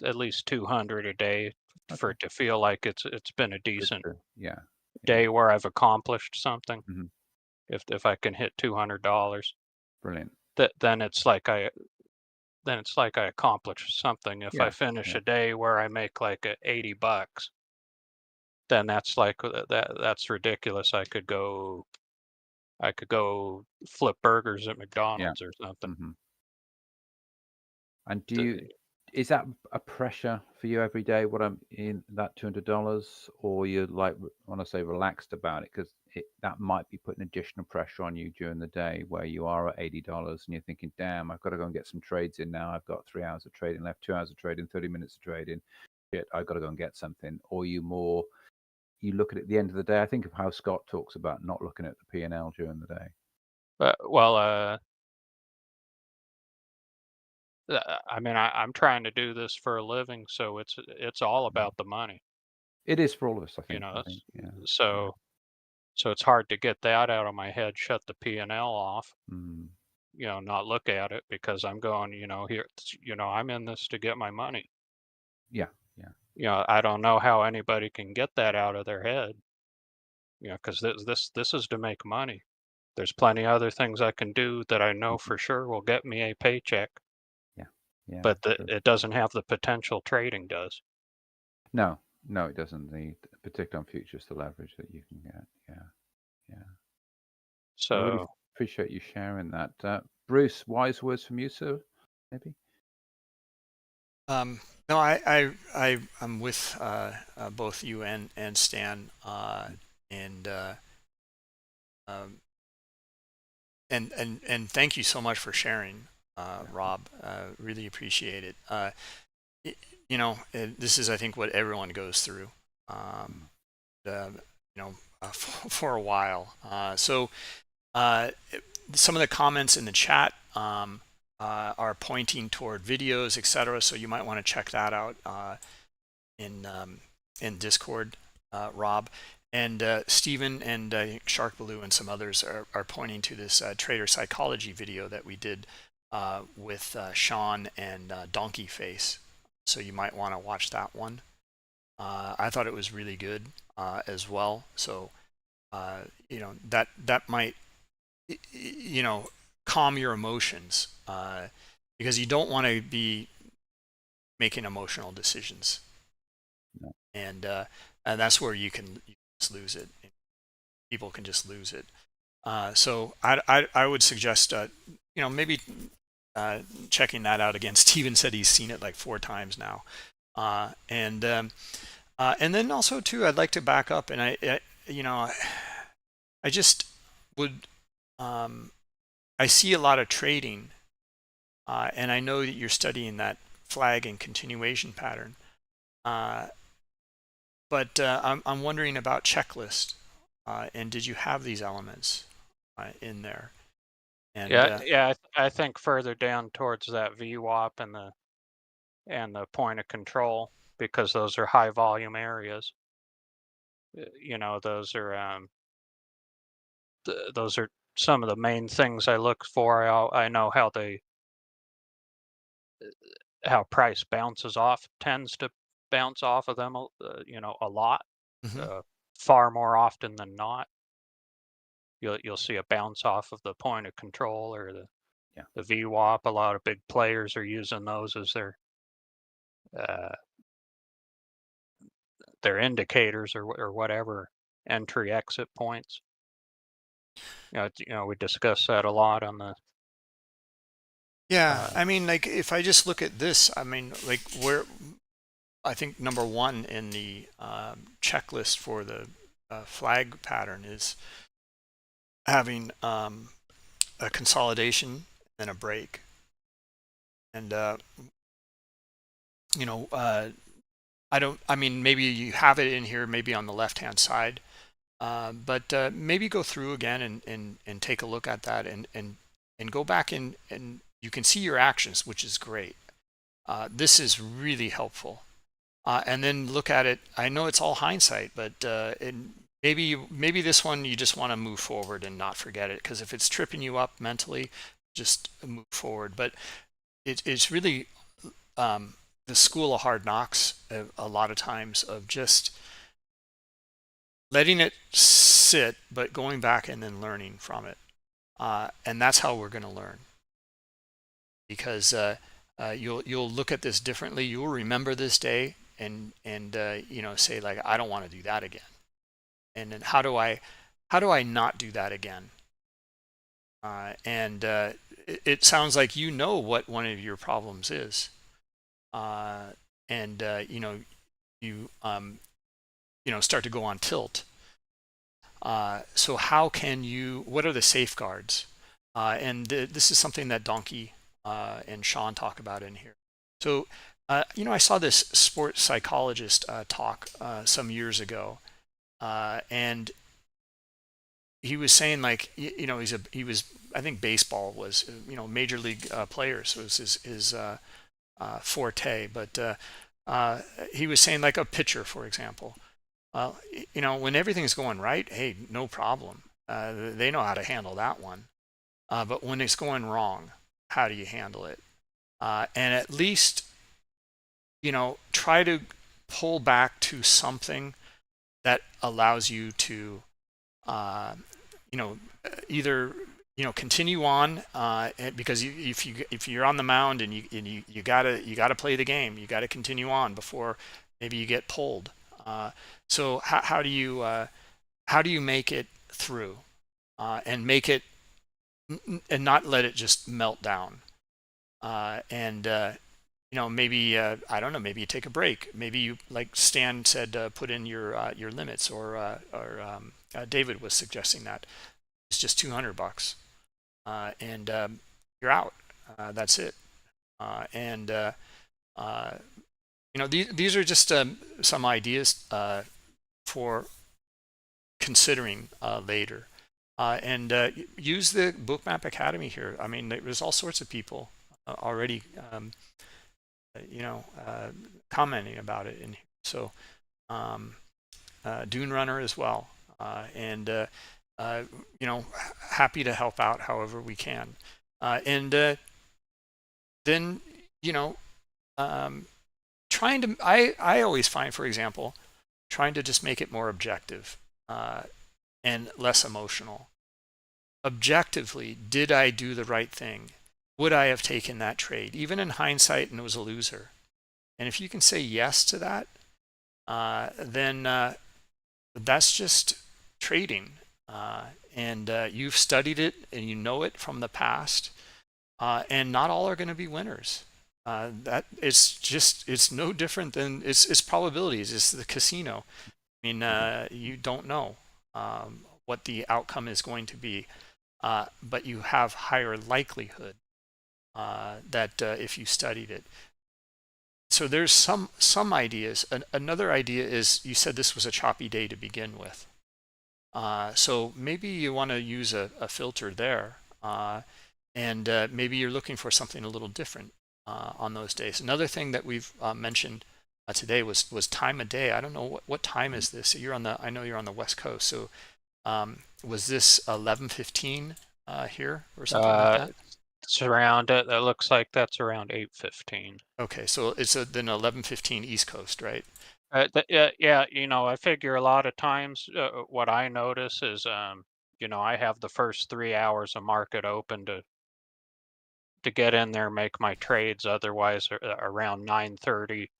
at least 200 a day for Okay. it to feel like it's been a Good decent yeah. day where I've accomplished something. Mhm. If I can hit $200, Brilliant. then it's like I accomplished something. If I Yeah. finish Yeah. a day where I make like $80, then that's like that's ridiculous. I could go flip burgers at McDonald's or something. Mhm. And The- is that a pressure for you every day? What I'm in that $200, or you're like, want to say relaxed about it because that might be putting additional pressure on you during the day where you are at $80 and you're thinking, damn, I've got to go and get some trades in now. I've got 3 hours of trading left, 2 hours of trading, 30 minutes of trading. Shit, I've got to go and get something. Or you look at it at the end of the day. I think of how Scott talks about not looking at the P&L during the day. I mean, I'm trying to do this for a living, so it's all about the money. It is for all of us, I think. Yeah. So it's hard to get that out of my head, shut the P&L off, Mm. not look at it because I'm going, here, I'm in this to get my money. Yeah. I don't know how anybody can get that out of their head, because this is to make money. There's plenty of other things I can do that I know for sure will get me a paycheck, Yeah. but True. it doesn't have the potential trading does. No, it doesn't need, particularly on futures, the leverage that you can get. Yeah. I really So appreciate you sharing that. Bruce, wise words from you, sir, maybe? No, I'm with both you and Stan, and and thank you so much for sharing, Rob. Really appreciate it. This is, I think, what everyone goes through, for a while. So some of the comments in the chat are pointing toward videos, etc. So you might want to check that out in Discord, Rob. And Stephen and Shark Blue and some others are pointing to this trader psychology video that we did with Sean and Donkey Face. So you might want to watch that one. I thought it was really good as well. So that might calm your emotions, because you don't want to be making emotional decisions. No. And that's where you can just lose it. People can just lose it. So I would suggest maybe checking that out again. Steven said he's seen it like 4 times now. And then also too, I'd like to back up, and I just would I see a lot of trading, and I know that you're studying that flag and continuation pattern, but I'm wondering about checklist, and did you have these elements in there? And I think further down towards that VWAP and the point of control, because those are high volume areas. Those are some of the main things I look for. I know how price bounces off, tends to bounce off of them, a lot, far more often than not. You'll see a bounce off of the point of control or the VWAP. A lot of big players are using those as their indicators or whatever, entry exit points. We discuss that a lot on the. Yeah, I mean, like if I just look at this, I mean, like where I think number 1 in the checklist for the flag pattern is having a consolidation and a break. And I mean, maybe you have it in here, maybe on the left-hand side, but maybe go through again and take a look at that and go back and you can see your actions, which is great. This is really helpful. And then look at it. I know it's all hindsight, but maybe this one you just want to move forward and not forget it, because if it's tripping you up mentally, just move forward. But it's really the school of hard knocks a lot of times of just letting it sit, but going back and then learning from it. And that's how we're going to learn, because you'll look at this differently. You'll remember this day and say like, I don't want to do that again. And then how do I not do that again? And it sounds like what one of your problems is, and you start to go on tilt. So what are the safeguards? And this is something that Donkey and Sean talk about in here. So I saw this sports psychologist talk some years ago, and he was saying, like, he was, I think baseball was, major league players, so it was his forte. But he was saying, like, a pitcher, for example, when everything's going right, hey, no problem. They know how to handle that one. But when it's going wrong, how do you handle it? And at least, try to pull back to something that allows you to, either continue on, because if you're on the mound and you gotta play the game, you gotta continue on before maybe you get pulled. So how do you make it through, and make it and not let it just melt down? And maybe I don't know, maybe you take a break. Maybe you, like Stan said, put in your limits, or David was suggesting that it's just $200, and you're out. That's it. And these are just some ideas for considering later. And use the Bookmap Academy here. I mean, there's all sorts of people already, commenting about it in here. So, Dune Runner as well, and happy to help out however we can. And then trying to, I always find, for example, trying to just make it more objective. and less emotional. Objectively, did I do the right thing? Would I have taken that trade, even in hindsight, and it was a loser? And if you can say yes to that, then that's just trading. And you've studied it and you know it from the past. And not all are going to be winners. That it's no different than it's probabilities. It's the casino. I mean, you don't know what the outcome is going to be, but you have higher likelihood that if you studied it. So there's some ideas. Another idea is you said this was a choppy day to begin with. So maybe you want to use a filter there, and maybe you're looking for something a little different on those days. Another thing that we've mentioned today was time of day. I don't know what time is this. I know you're on the West Coast. So was this 11:15 here or something like that? It's around it. That looks like that's around 8:15. Okay, so it's then 11:15 East Coast, right? Yeah, I figure a lot of times what I notice is, I have the first 3 hours of market open to get in there, make my trades. Otherwise, around 9:30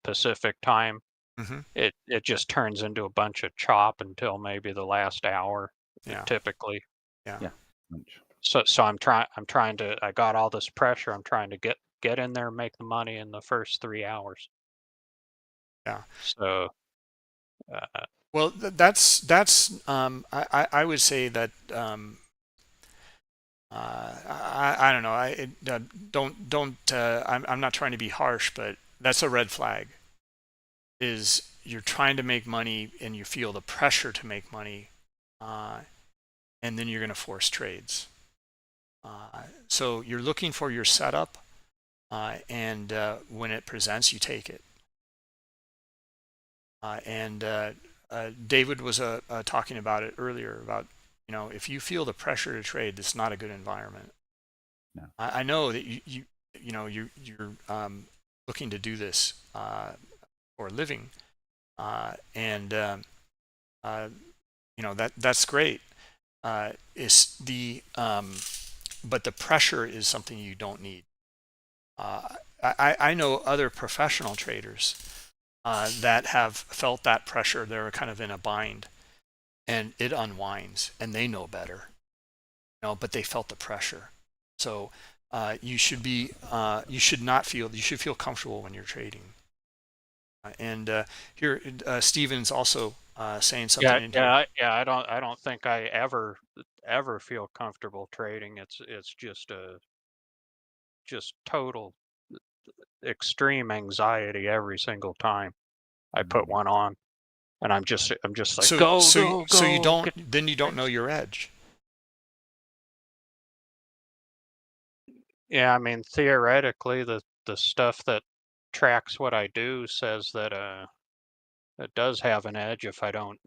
Pacific time, Mm-hmm. it just turns into a bunch of chop until maybe the last hour, Yeah. typically. Yeah. So I'm trying to. I got all this pressure. I'm trying to get in there and make the money in the first 3 hours. Yeah. So. Well, that's I would say that I don't know. I'm not trying to be harsh, but that's a red flag. Is you're trying to make money and you feel the pressure to make money, and then you're going to force trades. So you're looking for your setup, and when it presents, you take it. And David was talking about it earlier about, if you feel the pressure to trade, it's not a good environment. No. I know that you're looking to do this for a living, and that's great. But the pressure is something you don't need. I know other professional traders that have felt that pressure. They're kind of in a bind, and it unwinds, and they know better, but they felt the pressure. So you should feel comfortable when you're trading. And here, Steven's also saying something in here. Yeah. I don't think I ever feel comfortable trading. It's just total extreme anxiety every single time I put one on, and I'm just like, go. So you don't know your edge. Yeah, I mean, theoretically, the stuff that tracks what I do says that it does have an edge if I don't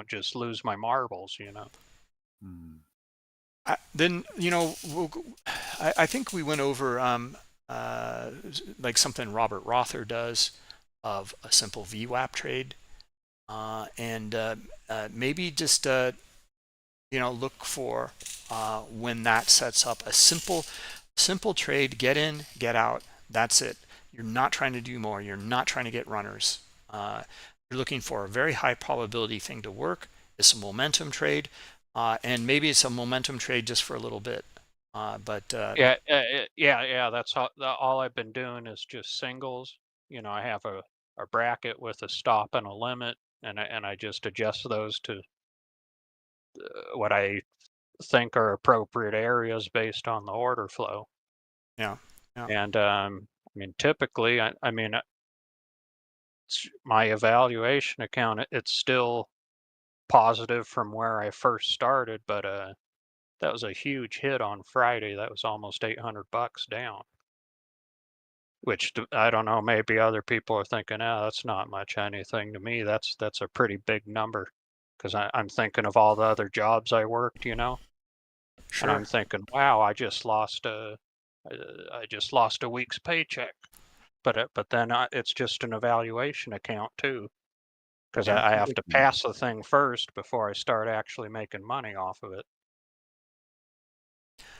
just lose my marbles, Then I think we went over like something Robert Rother does of a simple VWAP trade, and maybe just look for when that sets up a simple trade. Get in, get out. That's it. You're not trying to do more. You're not trying to get runners. You're looking for a very high probability thing to work. It's a momentum trade, and maybe it's a momentum trade just for a little bit. Yeah. That's all I've been doing is just singles. I have a bracket with a stop and a limit, and I just adjust those to what I think are appropriate areas based on the order flow. Yeah. And I mean, typically, I mean, my evaluation account, it's still positive from where I first started, but that was a huge hit on Friday. That was almost $800 down. Which I don't know. Maybe other people are thinking, "Oh, that's not much anything." To me, that's a pretty big number, because I'm thinking of all the other jobs I worked, Sure. And I'm thinking, "Wow, I just lost a week's paycheck." But then it's just an evaluation account too, because Yeah, I it's have to ridiculous. pass the thing first before I start actually making money off of it.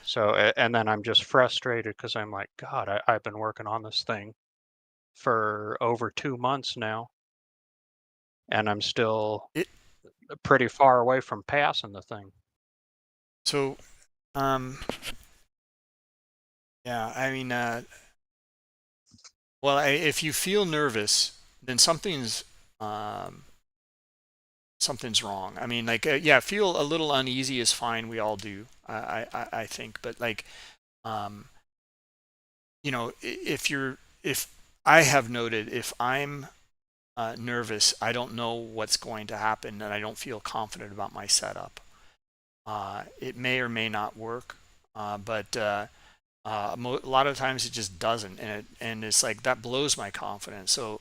So, and then I'm just frustrated because I'm like, God, I've been working on this thing for over 2 months now, and I'm still It pretty far away from passing the thing. so yeah, I mean, well, if you feel nervous, then um, something's wrong. I mean, like, yeah, feel a little uneasy is fine. We all do, I think. But like, um, if I have noted, if I'm nervous, I don't know what's going to happen, and I don't feel confident about my setup. It may or may not work, but a lot of times it just doesn't, and it's like that blows my confidence. So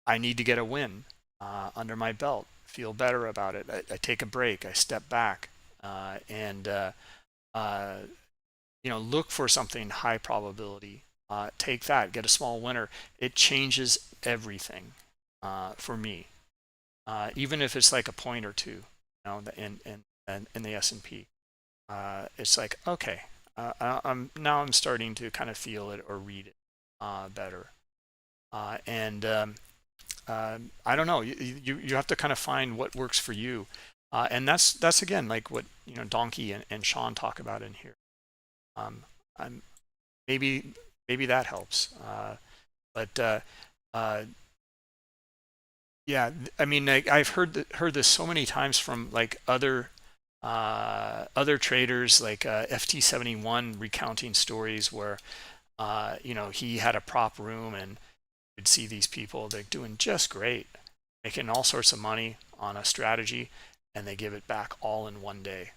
I need to get a win under my belt, feel better about it. I take a break, I step back, and uh, look for something high probability. Take that, get a small winner. It changes everything for me, even if it's like a point or two, in the S&P. It's like, okay, I'm starting to kind of feel it or read it better, and I don't know. You have to kind of find what works for you, and that's again like what Donkey and Sean talk about in here. I'm maybe that helps, but yeah, I mean, I've heard this so many times from like other traders, like FT71 recounting stories where he had a prop room and you'd see these people, they're doing just great, making all sorts of money on a strategy, and they give it back all in one day.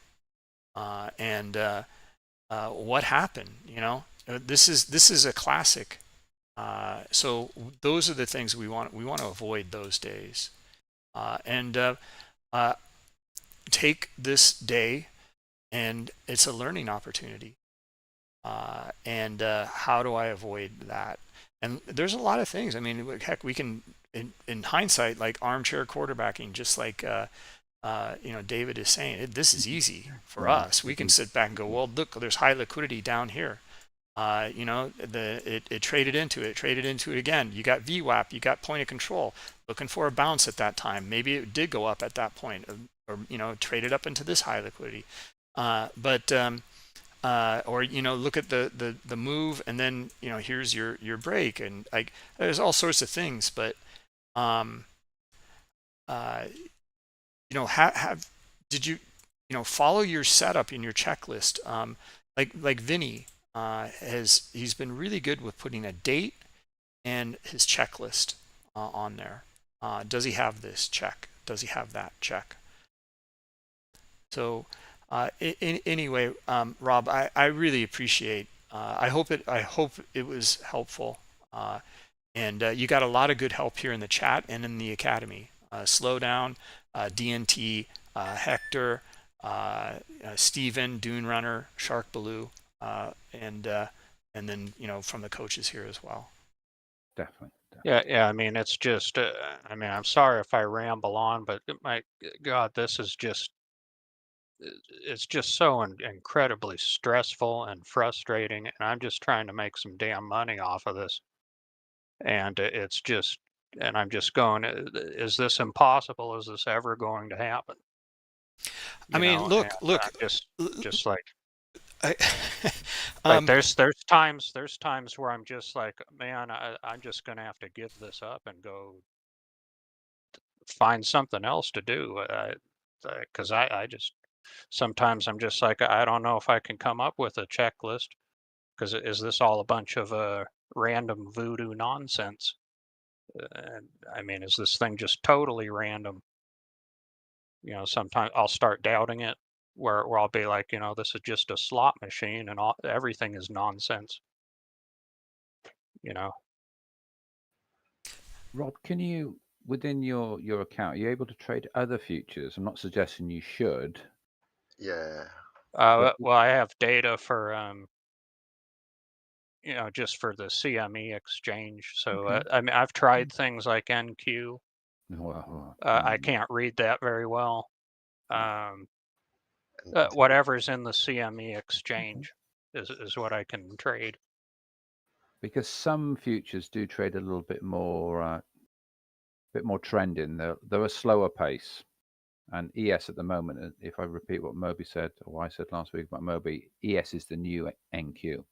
And what happened? This is a classic. So those are the things we want. We want to avoid those days, and take this day, and it's a learning opportunity. And how do I avoid that? And there's a lot of things. I mean, heck, we can, in hindsight, like armchair quarterbacking, just like David is saying, this is easy for us. We can sit back and go, well, look, there's high liquidity down here. It traded into it again. You got VWAP, you got point of control, looking for a bounce at that time. Maybe it did go up at that point, or traded up into this high liquidity. But or look at the move, and then here's your break, and like there's all sorts of things. But have did you follow your setup in your checklist? Like Vinny he's been really good with putting a date and his checklist on there. Does he have this? Check. Does he have that? Check. So anyway, Rob, I really appreciate. I hope it was helpful, and you got a lot of good help here in the chat and in the academy. Slowdown, DNT, Hector, Steven, Dune Runner, Shark Baloo, and then from the coaches here as well. Definitely. Yeah. I mean, it's just. I mean, I'm sorry if I ramble on, but my God, this is just. It's just so incredibly stressful and frustrating, and I'm just trying to make some damn money off of this. And it's just, and I'm just going, is this impossible? Is this ever going to happen? I mean, look, I'm just like, I, like there's times where I'm just like, man, I'm just gonna have to give this up and go find something else to do. Because I just sometimes I'm just like, I don't know if I can come up with a checklist, because is this all a bunch of random voodoo nonsense? And I mean, is this thing just totally random? Sometimes I'll start doubting it, where I'll be like, this is just a slot machine, and everything is nonsense. Rob, can you, within your account, are you able to trade other futures? I'm not suggesting you should. Yeah. But Well, I have data for just for the CME exchange. So okay. I mean, I've tried things like NQ, Well, I can't read that very well. And Whatever's in the CME exchange is what I can trade. because some futures do trade a little bit more trending. They're a slower pace. And ES at the moment, if I repeat what Moby said, or I said last week about Moby, ES is the new NQ.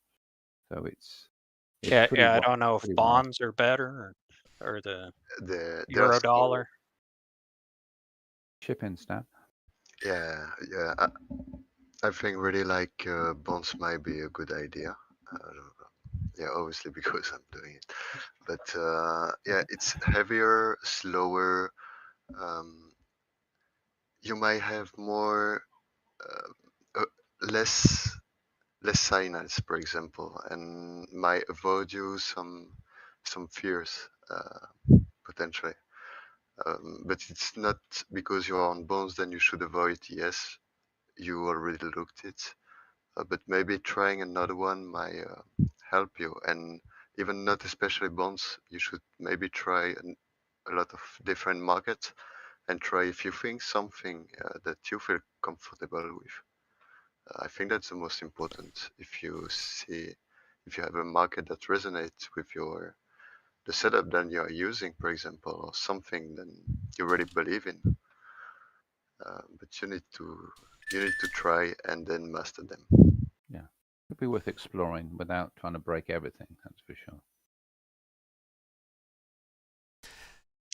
So it's Yeah, pretty I don't know if pretty wide. bonds are better or the there are euro still, dollar. Shipping snap. yeah, I think really like bonds might be a good idea. Yeah, obviously because I'm doing it, but yeah, it's heavier, slower. Um, you might have more, less signals, for example, and might avoid you some fears potentially. But it's not because you're on bonds then you should avoid ES. You already looked it, but maybe trying another one might help you. And even not especially bonds, you should maybe try a lot of different markets and try if you think something that you feel comfortable with. I think that's the most important. If you have a market that resonates with the setup that you are using, for example, or something then you really believe in, but you need to try and then master them. Yeah, it'd be worth exploring without trying to break everything. That's for sure.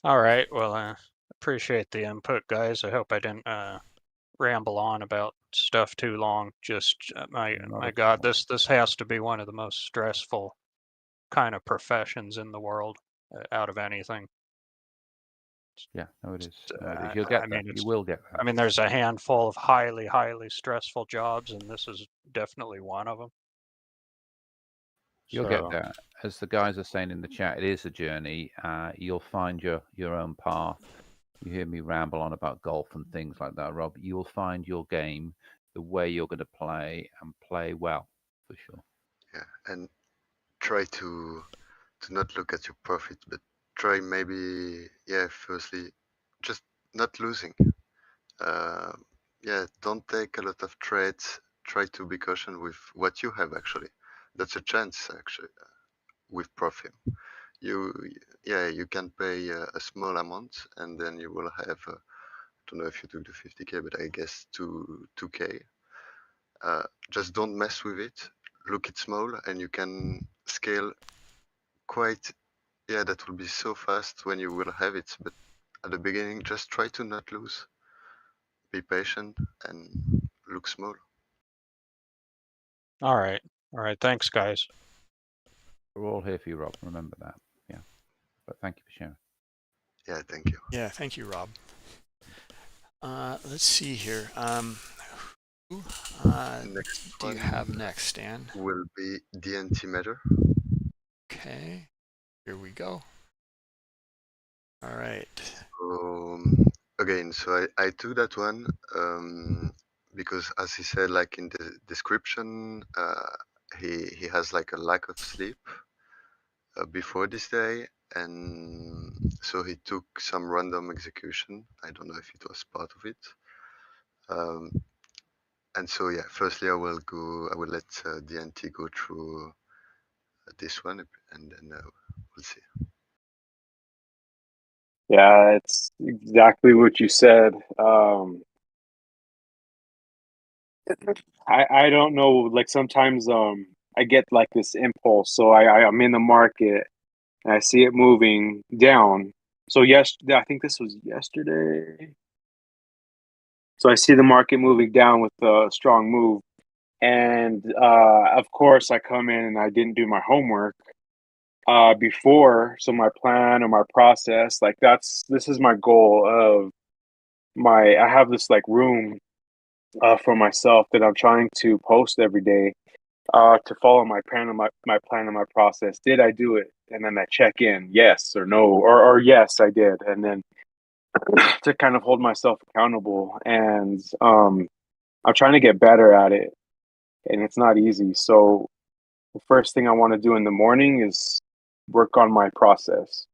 All right. Well, appreciate the input, guys. I hope I didn't ramble on about stuff too long. Just my God, this has to be one of the most stressful kind of professions in the world out of anything. Yeah, no, it is. No, it is. You'll get there. You will get there. I mean, there's a handful of highly stressful jobs, and this is definitely one of them. You'll get there. As the guys are saying in the chat, it is a journey. You'll find your own path. You hear me ramble on about golf and things like that, Rob. You will find your game, the way you're going to play, and play well, for sure. Yeah, and try to not look at your profit, but try maybe, yeah, firstly, just not losing. Yeah, don't take a lot of trades. Try to be cautious with what you have actually. That's a chance actually with profit. You, yeah, you can pay a small amount and then you will have, I don't know if you took the 50K, but I guess 2K. Just don't mess with it. Look it small and you can scale quite, yeah, that will be so fast when you will have it. But at the beginning, just try to not lose. Be patient and look small. All right. Thanks, guys. We're all here for you, Rob. Remember that. Yeah. But thank you for sharing. Yeah, thank you. Yeah, thank you, Rob. Let's see here. Who do you have next, Dan? Will be DNT Matter. Okay, here we go. All right. Again, so I took that one because, as he said, like in the description, he has like a lack of sleep before this day, and so he took some random execution. I don't know if it was part of it. And so yeah, firstly I will let DNT go through this one, and then we'll see. Yeah, it's exactly what you said. I don't know, like sometimes I get like this impulse. So I'm in the market and I see it moving down. So yesterday, I think this was yesterday. So I see the market moving down with a strong move. And of course I come in and I didn't do my homework before. So my plan or my process, like this is my goal of I have this like room for myself that I'm trying to post every day to follow my plan and my plan and my process. Did I do it? And then I check in, yes or no, or yes, I did. And then to kind of hold myself accountable. And I'm trying to get better at it, and it's not easy. So the first thing I want to do in the morning is work on my process.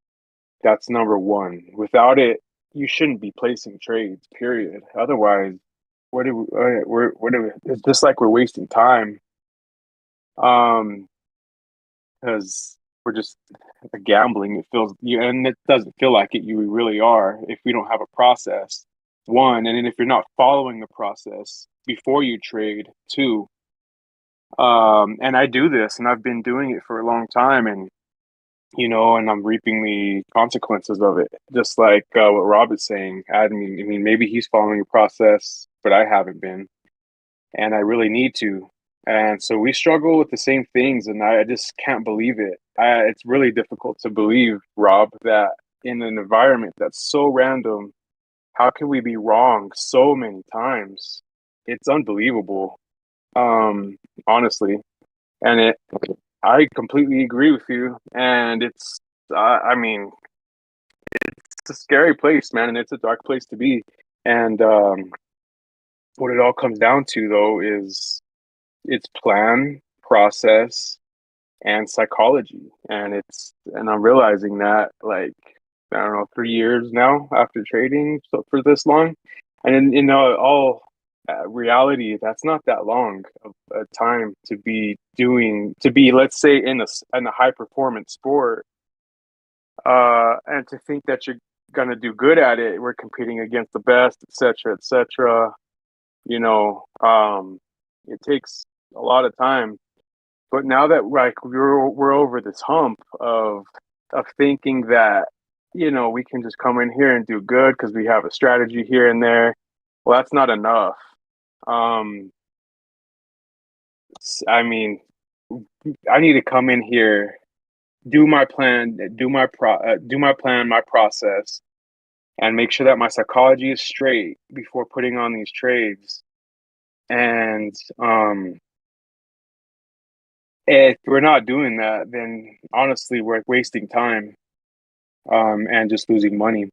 That's number one. Without it, you shouldn't be placing trades, period. Otherwise, it's just like we're wasting time. Because we're just gambling. It feels and it doesn't feel like it. You really are if we don't have a process. One, and then if you're not following the process before you trade. Two, and I do this, and I've been doing it for a long time, and and I'm reaping the consequences of it. Just like what Rob is saying. I mean, maybe he's following a process, but I haven't been, and I really need to. And so we struggle with the same things, and I just can't believe it. It's really difficult to believe, Rob, that in an environment that's so random, how can we be wrong so many times? It's unbelievable, honestly. And I completely agree with you. And I mean, it's a scary place, man, and it's a dark place to be. And what it all comes down to, though, is it's plan, process, and psychology. And I'm realizing that, like, I don't know, 3 years now after trading for this long. And in all reality, that's not that long of a time to be let's say, in a high performance sport, and to think that you're gonna do good at it. We're competing against the best, etc., etc. It takes a lot of time. But now that, like, we're over this hump of thinking that we can just come in here and do good because we have a strategy here and there. Well, that's not enough. I mean, I need to come in here, do my plan, do my plan, my process, and make sure that my psychology is straight before putting on these trades. And if we're not doing that, then honestly, we're wasting time, and just losing money.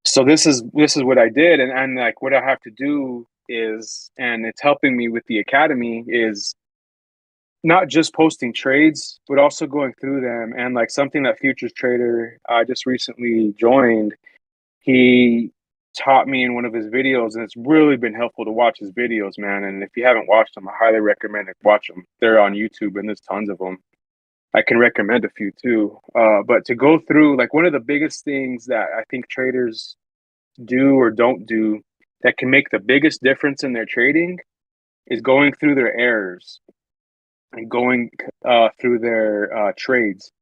So this is what I did, and like what I have to do is, and it's helping me with the academy, is not just posting trades, but also going through them. And like something that Futures Trader I just recently joined, he taught me in one of his videos, and it's really been helpful to watch his videos, man. And if you haven't watched them, I highly recommend it. Watch them. They're on YouTube, and there's tons of them. I can recommend a few too. But to go through, like, one of the biggest things that I think traders do or don't do that can make the biggest difference in their trading is going through their errors and going through their trades.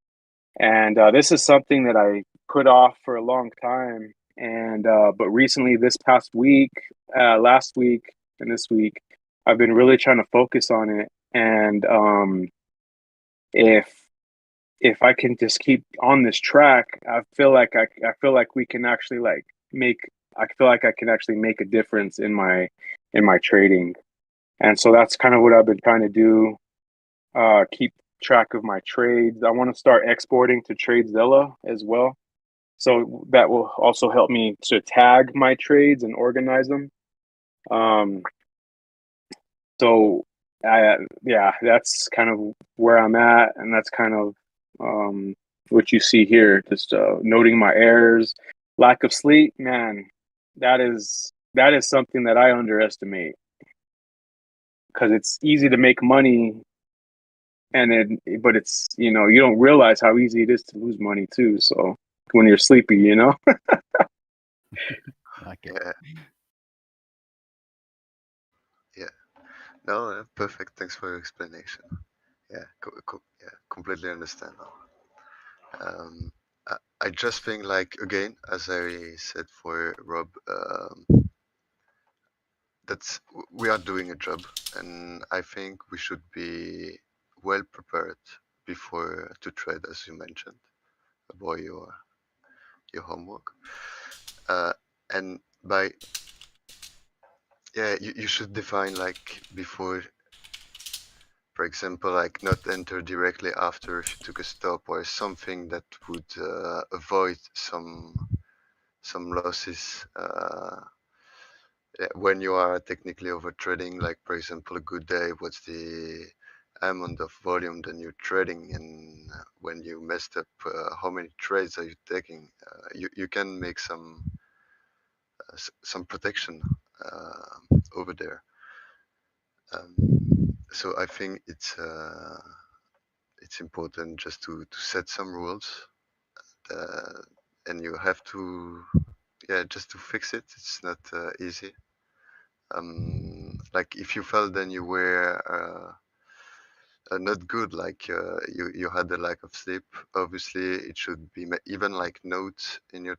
And this is something that I put off for a long time. And but recently, this past week, last week, and this week, I've been really trying to focus on it. And if I can just keep on this track, I feel like we can actually I feel like I can actually make a difference in my trading. And so that's kind of what I've been trying to do. Keep track of my trades. I want to start exporting to TradeZilla as well. So that will also help me to tag my trades and organize them. So yeah, that's kind of where I'm at, and that's kind of what you see here. Just noting my errors, lack of sleep, man. That is something that I underestimate, because it's easy to make money, but it's you don't realize how easy it is to lose money too. So when you're sleepy, Like it. Yeah. No, perfect. Thanks for your explanation. Yeah, completely understand now. I just think, like, again, as I said for Rob, we are doing a job, and I think we should be well prepared before to trade, as you mentioned about your homework. And you should define, like, before, for example, like, not enter directly after if you took a stop, or something that would avoid some losses when you are technically over trading. Like, for example, a good day, what's the amount of volume than you're trading, and when you messed up how many trades are you taking, you can make some protection over there. So I think it's important just to set some rules, and you have to just to fix it. It's not easy. Like if you felt then you were not good, like you had a lack of sleep, obviously it should be even like notes in your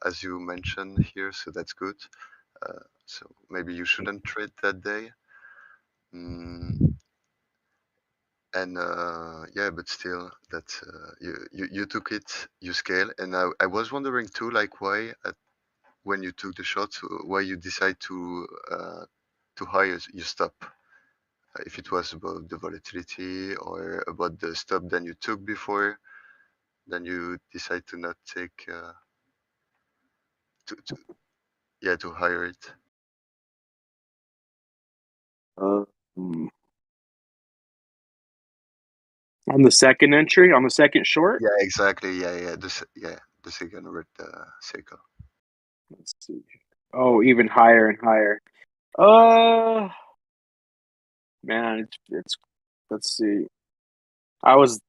as you mentioned here, so that's good. So maybe you shouldn't trade that day. And but still that's you took it, you scale. And I was wondering too, like why when you took the shots, why you decide to higher you stop, if it was about the volatility or about the stop then you took before, then you decide to not take to higher it. On the second entry, on the second short. Yeah, exactly. The second cycle. Let's see. Oh, even higher and higher. Man, it's let's see. I was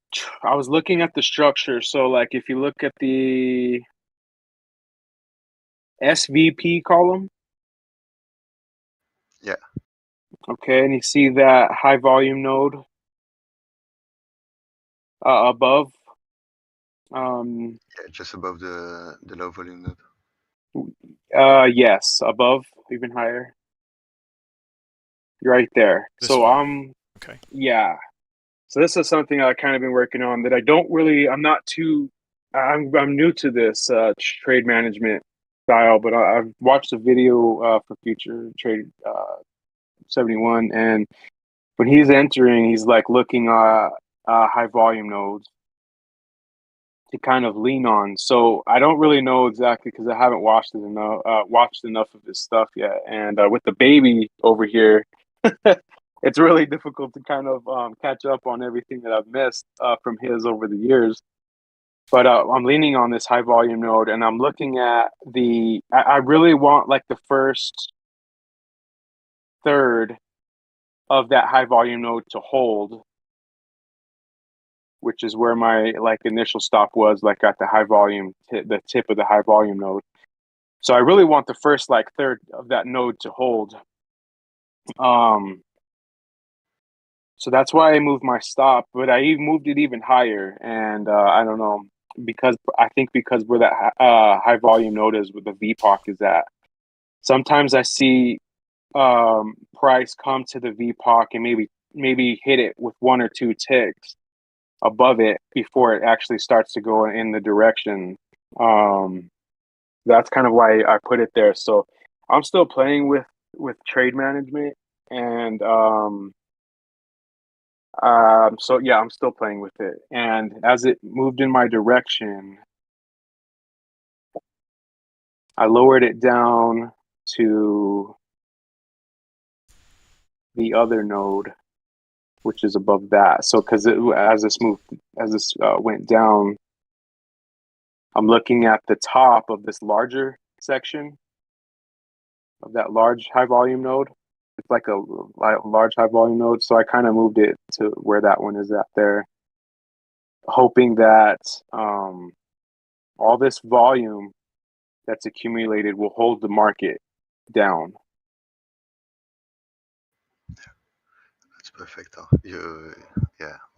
looking at the structure. So like if you look at the SVP column. Yeah. Okay, and you see that high volume node above. Just above the low volume node. Yes, above, even higher. Right there. This so one. Okay. Yeah. So this is something I've kind of been working on that I'm new to this trade management style, but I've watched a video for Future Trade 71, and when he's entering, he's like looking at high volume nodes to kind of lean on. So I don't really know exactly because I haven't watched enough of his stuff yet. And with the baby over here, it's really difficult to kind of catch up on everything that I've missed from his over the years. But I'm leaning on this high volume node, and I'm looking at I really want like the first third of that high volume node to hold, which is where my like initial stop was, like at the high volume, the tip of the high volume node. So I really want the first like third of that node to hold. So that's why I moved my stop, but I even moved it even higher. And I don't know, because where that high volume node is, where the VPOC is at, sometimes I see price come to the VPOC and maybe hit it with one or two ticks above it before it actually starts to go in the direction. That's kind of why I put it there. So I'm still playing with trade management, and so yeah, I'm still playing with it. And as it moved in my direction, I lowered it down to the other node, which is above that. So because as this went down, I'm looking at the top of this larger section of that large high volume node. It's like a large high volume node. So I kind of moved it to where that one is at there, hoping that all this volume that's accumulated will hold the market down. That's perfect. Huh?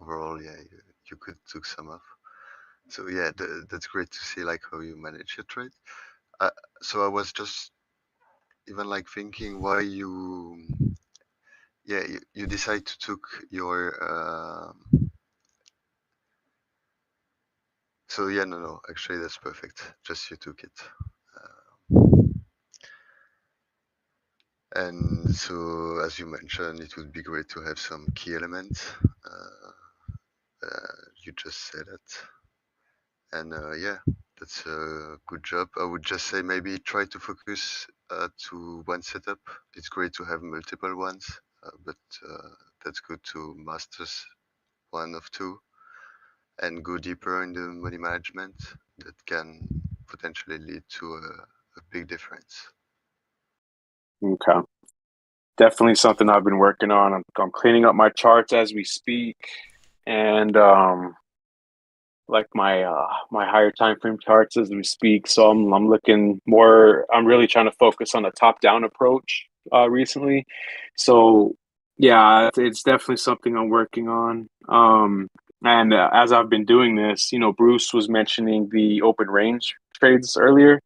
Overall, you could took some off. So yeah, that's great to see like how you manage your trade. So I was just even like thinking why you decide to took your so yeah, no, actually that's perfect. Just you took it. And so, as you mentioned, it would be great to have some key elements. You just said it. And that's a good job. I would just say maybe try to focus to one setup. It's great to have multiple ones, but that's good to master one of two and go deeper in the money management that can potentially lead to a big difference. Okay. Definitely something I've been working on. I'm cleaning up my charts as we speak, and like my higher time frame charts as we speak. So I'm looking more. I'm really trying to focus on a top down approach recently. So yeah, it's definitely something I'm working on. And as I've been doing this, Bruce was mentioning the open range trades earlier,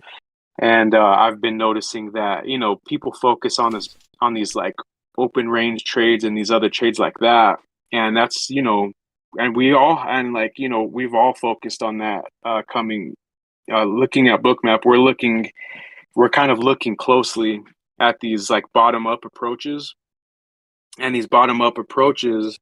and I've been noticing that people focus on these like open range trades and these other trades like that, and that's and we've all focused on that coming looking at Bookmap. We're kind of looking closely at these like bottom up approaches, and these bottom up approaches,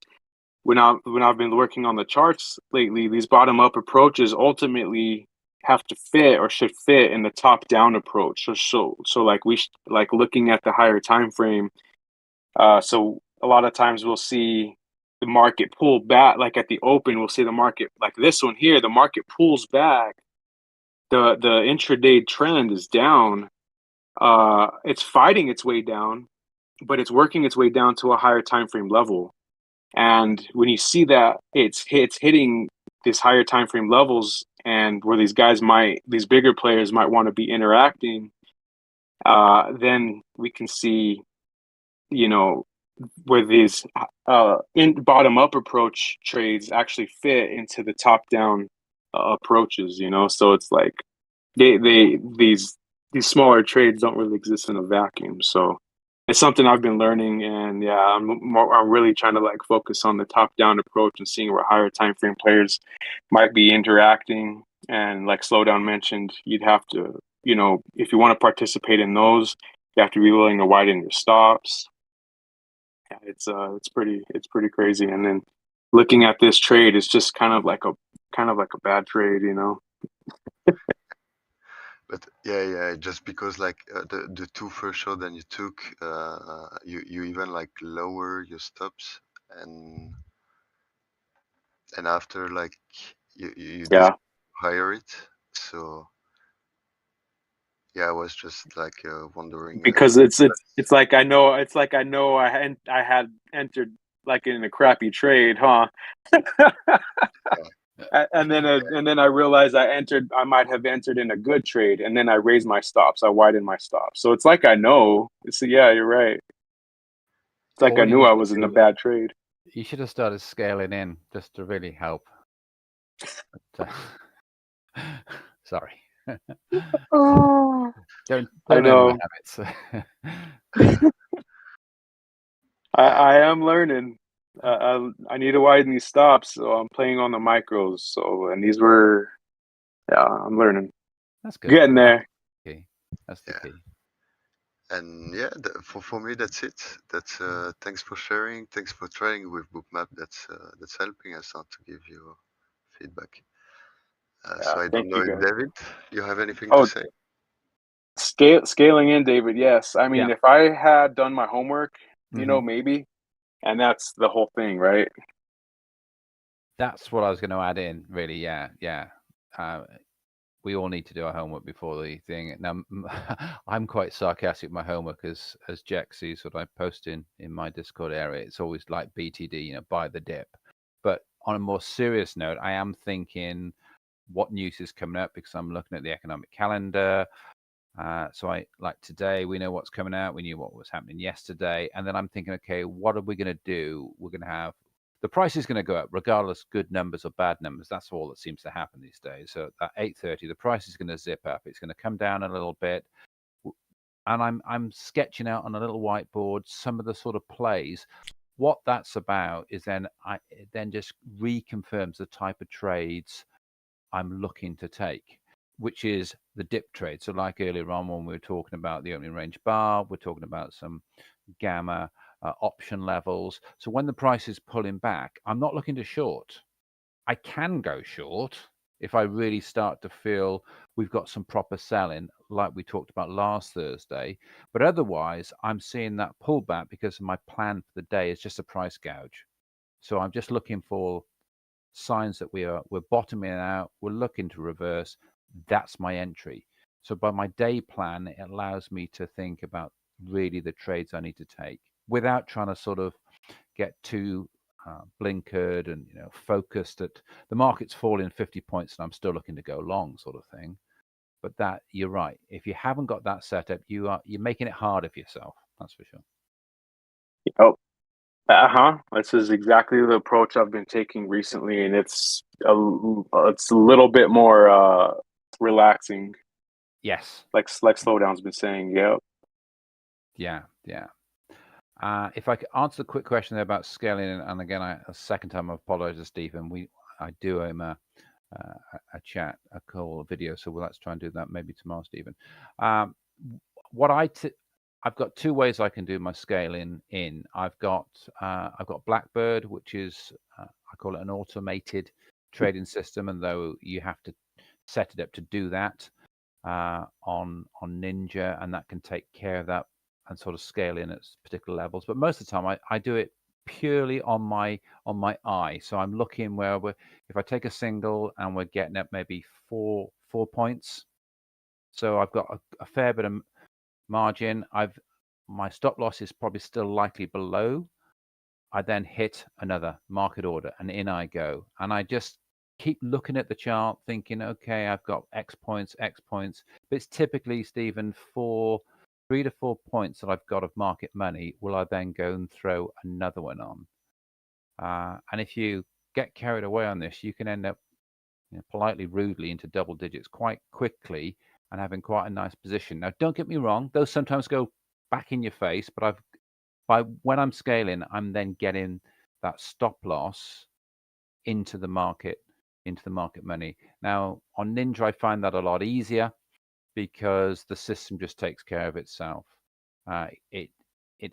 when I've been working on the charts lately, these bottom up approaches ultimately have to fit or should fit in the top down approach. So like like looking at the higher time frame. So a lot of times we'll see the market pull back, like at the open, we'll see the market like this one here. The market pulls back. The intraday trend is down. It's fighting its way down, but it's working its way down to a higher time frame level. And when you see that it's hitting these higher time frame levels, and where these bigger players might want to be interacting, then we can see, where these in bottom up approach trades actually fit into the top down approaches. So it's like these smaller trades don't really exist in a vacuum. So it's something I've been learning, and yeah, I'm really trying to like focus on the top down approach and seeing where higher time frame players might be interacting. And like Slowdown mentioned, you'd have to, if you want to participate in those, you have to be willing to widen your stops. Yeah, it's pretty crazy. And then looking at this trade, it's just kind of like a bad trade. But yeah, just because like the two first shot that you took, you even like lower your stops, and after like you Yeah, higher it. So yeah, I was just like wondering. because it's like I know I had entered like in a crappy trade, huh? And then I realized I might have entered in a good trade, and then I raised my stops. I widened my stops. So it's like I know. So yeah, you're right. It's like I All you knew need I to was in a do, bad trade. you should have started scaling in just to really help. But, sorry. Oh, Don't I learn know. the habits. I am learning. I need to widen these stops, so I'm playing on the micros. So, and these were, yeah, I'm learning, That's good. getting there. Okay. That's the key. And yeah, for me that's it. That's thanks for sharing. Thanks for trying with Bookmap. That's helping us out to give you feedback. So I don't Thank know you, if guys. David, you have anything to Oh, say? scaling in, David. Yes, I mean, Yeah. if I had done my homework, Mhm. maybe, and that's the whole thing, right? That's what I was going to add in, really. Yeah. We all need to do our homework before the thing. Now, I'm quite sarcastic with my homework, as Jack sees what I post in my Discord area. It's always like BTD, buy the dip. But on a more serious note, I am thinking what news is coming up, because I'm looking at the economic calendar. So I like today, we know what's coming out. We knew what was happening yesterday. And then I'm thinking, okay, what are we going to do? We're going to have the price is going to go up regardless, good numbers or bad numbers. That's all that seems to happen these days. So at 8:30, the price is going to zip up. It's going to come down a little bit. And I'm sketching out on a little whiteboard some of the sort of plays. What that's about is it then just reconfirms the type of trades I'm looking to take, which is the dip trade. So like earlier on when we were talking about the opening range bar, we're talking about some gamma option levels. So when the price is pulling back, I'm not looking to short. I can go short if I really start to feel we've got some proper selling, like we talked about last Thursday. But otherwise, I'm seeing that pullback because my plan for the day is just a price gouge. So I'm just looking for signs that we're bottoming out, we're looking to reverse. That's my entry. So by my day plan, it allows me to think about really the trades I need to take without trying to sort of get too blinkered and focused at the market's falling 50 points and I'm still looking to go long, sort of thing. But that, you're right, if you haven't got that set up, you're making it harder for yourself, that's for sure. Oh, this is exactly the approach I've been taking recently, and it's a little bit more relaxing. Yes. Like Slowdown's been saying. Yeah. If I could answer the quick question there about scaling, and again, a second time I apologize to Stephen. I do owe him a chat, a call, a video, so let's try and do that maybe tomorrow, Stephen. I've got two ways I can do my scaling in. I've got Blackbird, which is I call it an automated trading system, and though you have to set it up to do that on Ninja, and that can take care of that and sort of scale in at particular levels. But most of the time, I do it purely on my eye. So I'm looking where if I take a single and we're getting up maybe four points, so I've got a fair bit of margin. My stop loss is probably still likely below. I then hit another market order and in I go, and I just keep looking at the chart thinking, okay, I've got X points, but it's typically, Stephen, 3 to 4 points that I've got of market money. Will I then go and throw another one on? And if you get carried away on this, you can end up politely, rudely into double digits quite quickly and having quite a nice position. Now, don't get me wrong; those sometimes go back in your face. But when I'm scaling, I'm then getting that stop loss into the market money. Now, on Ninja, I find that a lot easier because the system just takes care of itself. It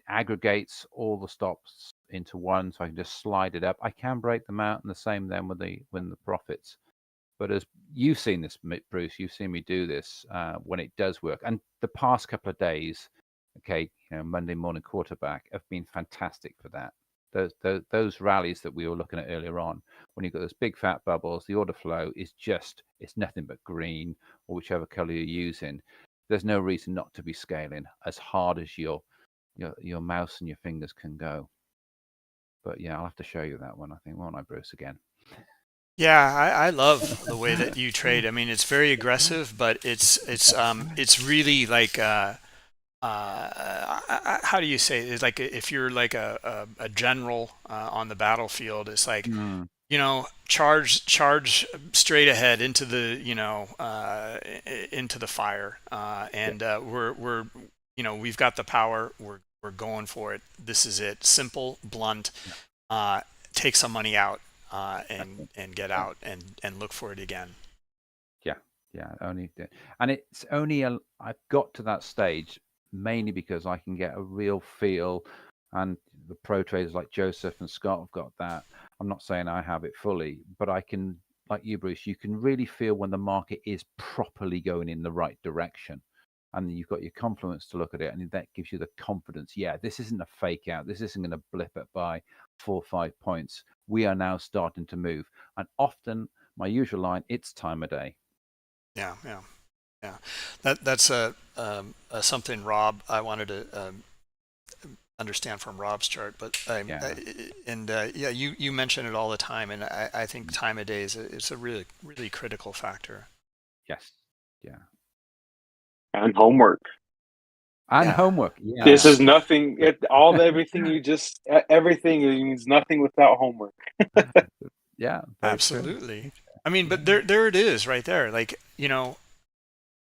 aggregates all the stops into one, so I can just slide it up. I can break them out, and the same then with the profits. But as you've seen this, Bruce, you've seen me do this when it does work. And the past couple of days, okay, Monday morning quarterback have been fantastic for that. Those rallies that we were looking at earlier on, when you've got those big fat bubbles, the order flow is it's nothing but green or whichever color you're using. There's no reason not to be scaling as hard as your mouse and your fingers can go. But yeah, I'll have to show you that one, I think, won't I, Bruce, again? Yeah, I love the way that you trade. I mean, it's very aggressive, but it's really like how do you say it? It's like if you're like a general on the battlefield, it's like charge straight ahead into the into the fire, and we're we've got the power. We're going for it. This is it. Simple, blunt. Take some money out. And get out and look for it again. Yeah, and it's only I've got to that stage mainly because I can get a real feel, and the pro traders like Joseph and Scott have got that. I'm not saying I have it fully, but I can, like you, Bruce, you can really feel when the market is properly going in the right direction, and you've got your confluence to look at it, and that gives you the confidence. Yeah, this isn't a fake out. This isn't going to blip it by 4 or 5 points. We are now starting to move, and often my usual line, it's time of day. Yeah. That's something, Rob, I wanted to understand from Rob's chart, but you mention it all the time, and I think time of day is a really, really critical factor. Yes. Yeah. And homework. Homework. Yeah. This is nothing. Everything means nothing without homework. Yeah. Absolutely. True. I mean, but there it is, right there. Like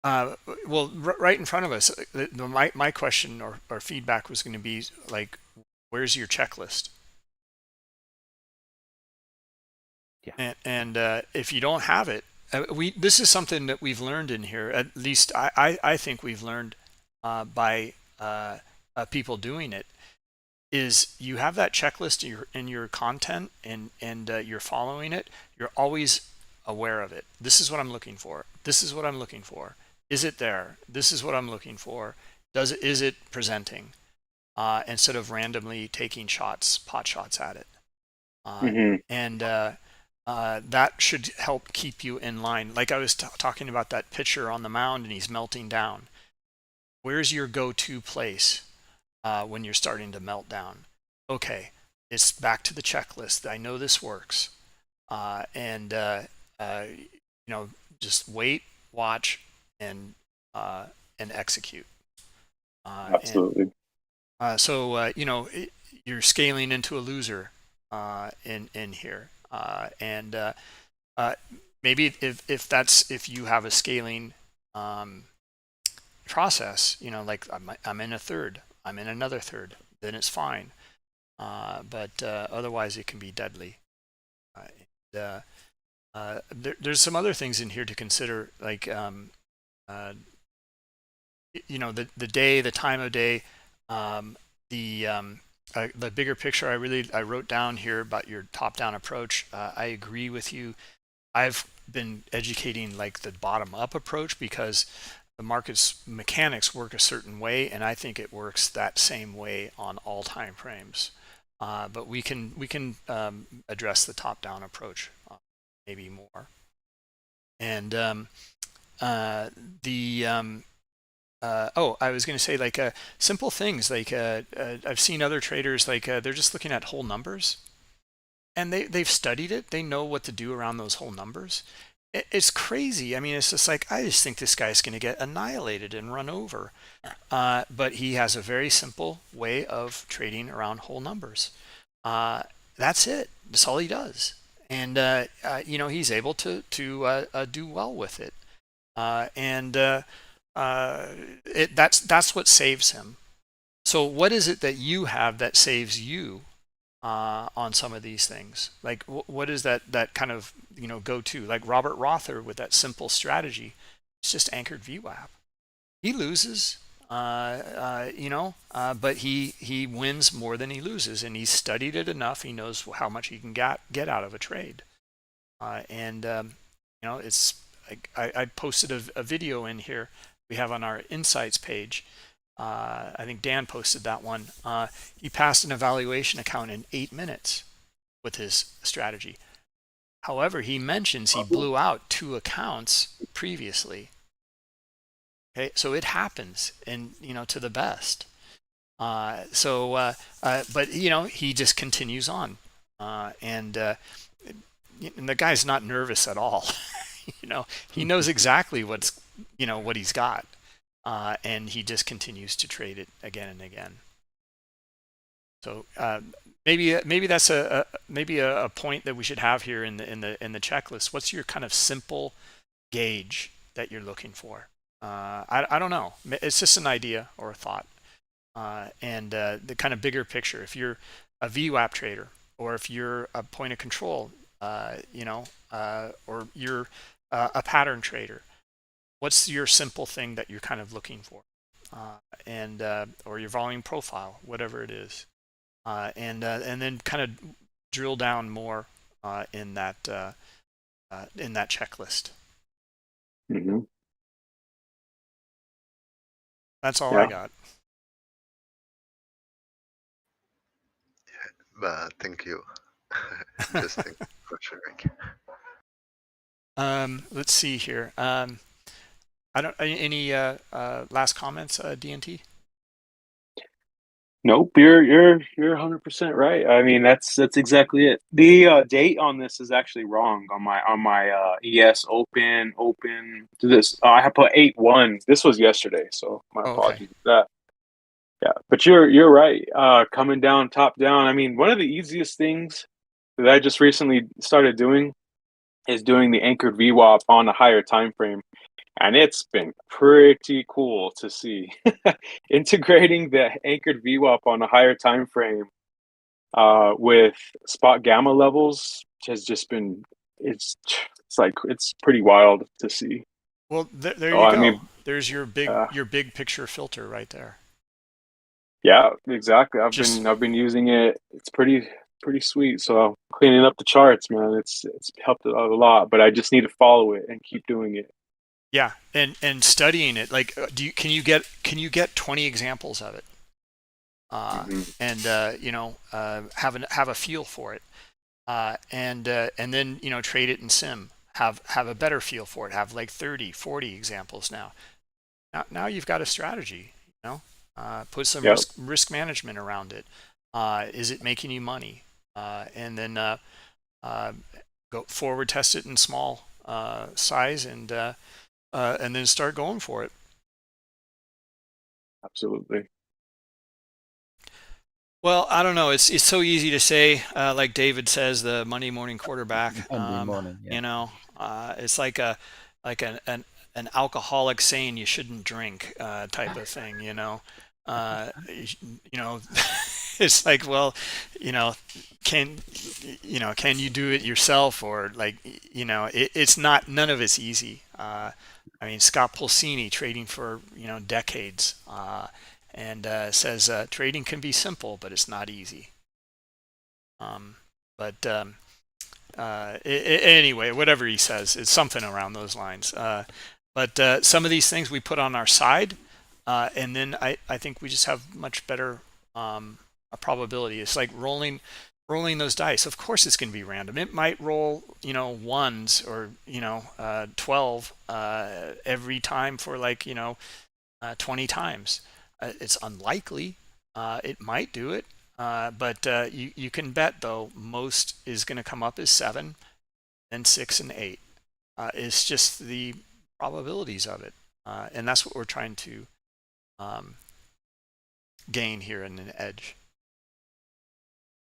right in front of us. My question or feedback was going to be like, where's your checklist? Yeah. And if you don't have it, this is something that we've learned in here. At least I think we've learned by people doing it. Is you have that checklist in your content and you're following it. You're always aware of it. This is what I'm looking for. This is what I'm looking for. Is it there? This is what I'm looking for. Is it presenting? Instead of randomly taking pot shots at it. Mm-hmm. And that should help keep you in line. Like I was talking about that pitcher on the mound and he's melting down. Where's your go-to place when you're starting to melt down? Okay, it's back to the checklist. I know this works. And just wait, watch, and execute. Absolutely. So you're scaling into a loser in here, and maybe if you have a scaling process, like I'm in a third, I'm in another third, then it's fine. But otherwise, it can be deadly. There's some other things in here to consider, like the day, the time of day, the bigger picture. I wrote down here about your top-down approach. I agree with you. I've been educating like the bottom-up approach because the market's mechanics work a certain way, and I think it works that same way on all time frames. But we can address the top-down approach maybe more. And I was going to say, like simple things like I've seen other traders like they're just looking at whole numbers, and they've studied it. They know what to do around those whole numbers. It's crazy. I mean, it's just like, I just think this guy's going to get annihilated and run over. But he has a very simple way of trading around whole numbers. That's it. That's all he does. And he's able to do well with it. That's what saves him. So what is it that you have that saves you on some of these things? Like what is that kind of go to? Like Robert Rother with that simple strategy. It's just anchored VWAP. He loses, but he wins more than he loses, and he's studied it enough. He knows how much he can get out of a trade, it's. I posted a video in here we have on our insights page. I think Dan posted that one. He passed an evaluation account in 8 minutes with his strategy. However, he mentions he blew out 2 accounts previously. Okay, so it happens, and to the best. But he just continues on, and the guy's not nervous at all. He knows exactly what he's got, and he just continues to trade it again and again. So maybe that's a point that we should have here in the checklist. What's your kind of simple gauge that you're looking for? I don't know. It's just an idea or a thought, and the kind of bigger picture. If you're a VWAP trader, or if you're a point of control, or you're a pattern trader, what's your simple thing that you're kind of looking for, or your volume profile, whatever it is, and then kind of drill down more in that checklist. Mm-hmm. That's all I got. Thank you. Just thank you for sharing. Let's see here. Any last comments, DNT? Nope, you're 100% right. I mean, that's exactly it. The date on this is actually wrong on my ES open to this. I have put 8/1. This was yesterday, so my apologies for that. Yeah, but you're right. Coming down, top down. I mean, one of the easiest things that I just recently started doing is doing the anchored VWAP on a higher time frame. And it's been pretty cool to see. Integrating the anchored VWAP on a higher time frame with spot gamma levels has just been it's pretty wild to see. Well, there you go. I mean, there's your big picture filter right there. Yeah, exactly. I've been using it. It's pretty sweet. So cleaning up the charts, man, it's helped a lot. But I just need to follow it and keep doing it. Yeah, and studying it, like, can you get 20 examples of it, Hmm. and have a feel for it, and then trade it in sim, have a better feel for it, have like 30, 40 examples now. Now you've got a strategy, put some Yep. risk management around it. Is it making you money? And then go forward test it in small size, and then start going for it. Absolutely. Well, I don't know. It's so easy to say, like David says, the Monday morning quarterback. Monday morning, yeah. It's like an alcoholic saying you shouldn't drink, type of thing. It's like, well, you know, can can you do it yourself, or like, it's not, none of it's easy. I mean, Scott Pulcini, trading for decades, and says trading can be simple, but it's not easy. But anyway, whatever he says, it's something around those lines. But some of these things we put on our side, and then I think we just have much better a probability. It's like rolling those dice. Of course, it's going to be random. It might roll, ones, or 12 every time for like 20 times. It's unlikely. It might do it, but you can bet, though, most is going to come up as 7, then 6 and 8. It's just the probabilities of it, and that's what we're trying to um, gain here in an edge.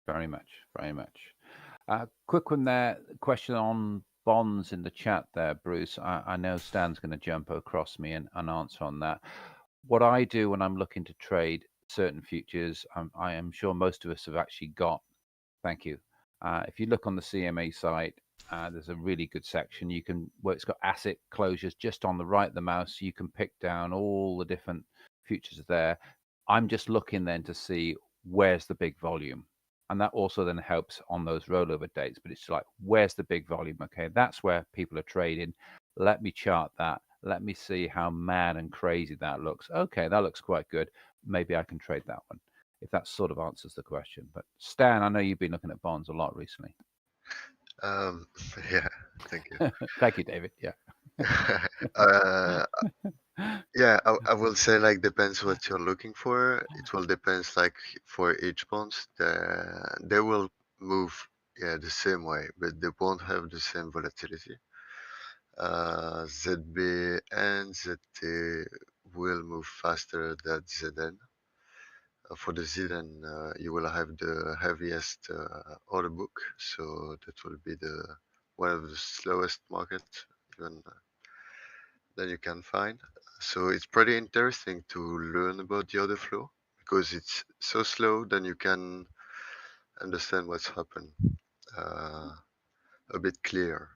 Very much, very much. Quick one there. Question on bonds in the chat there, Bruce. I know Stan's going to jump across me and answer on that. What I do when I'm looking to trade certain futures, I am sure most of us have actually got. Thank you. If you look on the CME site, there's a really good section. Where it's got asset closures just on the right of the mouse. You can pick down all the different futures there. I'm just looking then to see where's the big volume. And that also then helps on those rollover dates. But it's like, where's the big volume? Okay, that's where people are trading. Let me chart that. Let me see how mad and crazy that looks. Okay, that looks quite good. Maybe I can trade that one, if that sort of answers the question. But Stan, I know you've been looking at bonds a lot recently. Yeah, thank you. Thank you, David. Yeah. Yeah, I will say, like, depends what you're looking for. It will depends, like, for each bonds, they will move, yeah, the same way, but they won't have the same volatility. ZB and ZT will move faster than ZN. For the ZN, you will have the heaviest order book, so that will be one of the slowest market even that you can find. So it's pretty interesting to learn about the order flow, because it's so slow. Then you can understand what's happened a bit clearer.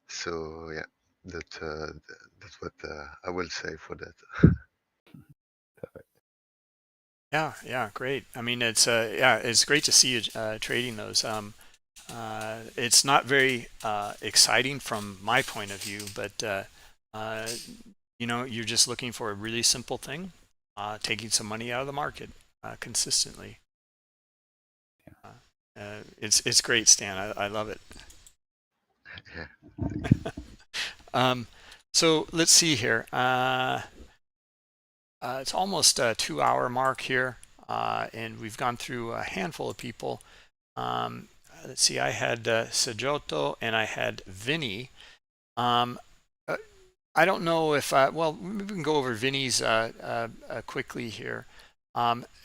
So yeah, that's what I will say for that. Perfect. Yeah, great. I mean, it's great to see you trading those. It's not very exciting from my point of view, but you're just looking for a really simple thing, taking some money out of the market consistently. It's great, Stan. I love it. Yeah. So let's see here. It's almost a 2-hour mark here, and we've gone through a handful of people. Let's see, I had Sajoto and I had Vinny. I don't know if, well, we can go over Vinny's quickly here.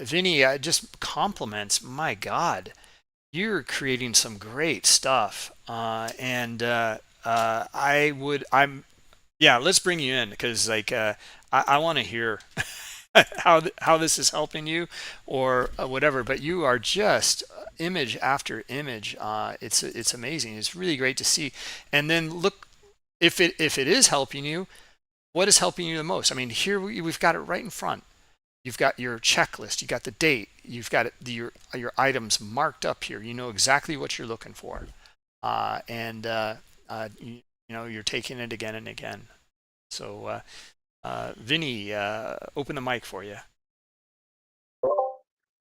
Vinny, just compliments. My God, you're creating some great stuff. Yeah, let's bring you in, because like I want to hear how this is helping you, or whatever. But you are just image after image. It's amazing. It's really great to see. And then look, if it is helping you, what is helping you the most? I mean, here we've got it right in front. You've got your checklist. You got the date. You've got your items marked up here. You know exactly what you're looking for, and you're taking it again and again. So Vinny, open the mic for you.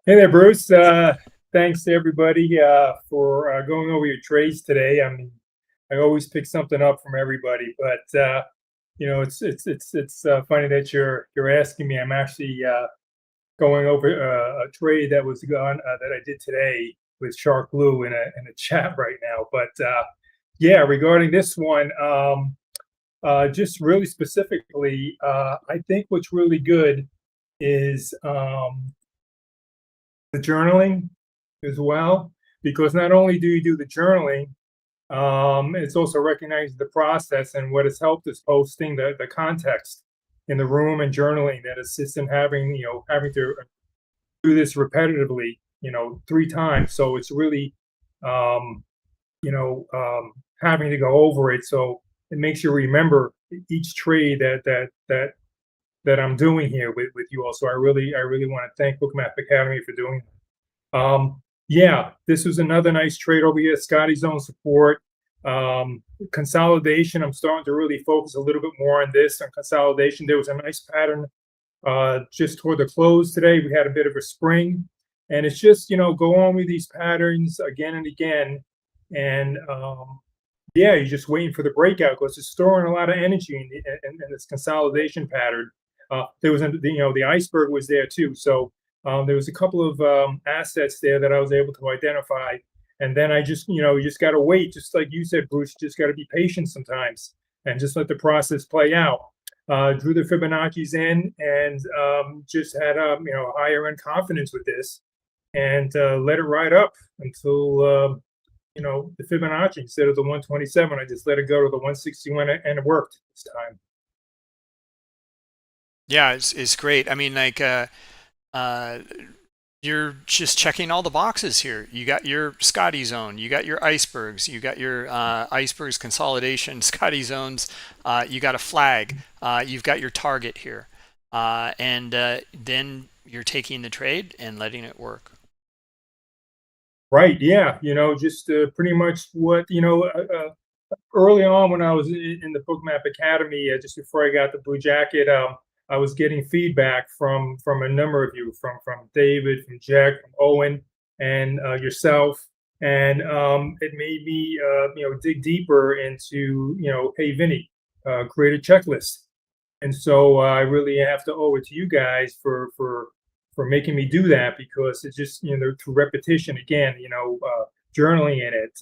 Hey there, Bruce. Thanks to everybody for going over your trades today. I mean, I always pick something up from everybody, but it's funny that you're asking me. I'm actually going over a trade that was gone that I did today with Shark Blue in a chat right now. But yeah, regarding this one, just really specifically, I think what's really good is the journaling as well, because not only do you do the journaling, it's also recognizing the process, and what has helped is posting the context in the room and journaling that assists in having to do this repetitively 3 times. So it's really having to go over it, so it makes you remember each trade that I'm doing here with you all. So I really want to thank Bookmap Academy for doing that. Yeah, this was another nice trade over here. Scotty zone support, consolidation. I'm starting to really focus a little bit more on this, on consolidation. There was a nice pattern just toward the close today. We had a bit of a spring, and it's just go on with these patterns again and again, and yeah, you're just waiting for the breakout because it's storing a lot of energy in this consolidation pattern. There was the iceberg was there too, so there was a couple of assets there that I was able to identify, and then I just you just got to wait, just like you said, Bruce. You just got to be patient sometimes and just let the process play out. Drew the Fibonacci's in, and just had higher end confidence with this, and let it ride up until the Fibonacci, instead of the 127, I just let it go to the 161, and it worked this time. Yeah, it's great. I mean, like, you're just checking all the boxes here. You got your Scotty zone, you got your icebergs, you got your icebergs consolidation, Scotty zones, you got a flag, you've got your target here, and then you're taking the trade and letting it work. Right. Yeah. Just pretty much what early on when I was in the Bookmap Academy, just before I got the blue jacket, I was getting feedback from a number of you, from David, from Jack, from Owen, and yourself, and it made me dig deeper into hey Vinny, create a checklist, and so I really have to owe it to you guys for making me do that, because it's just through repetition again, journaling in it,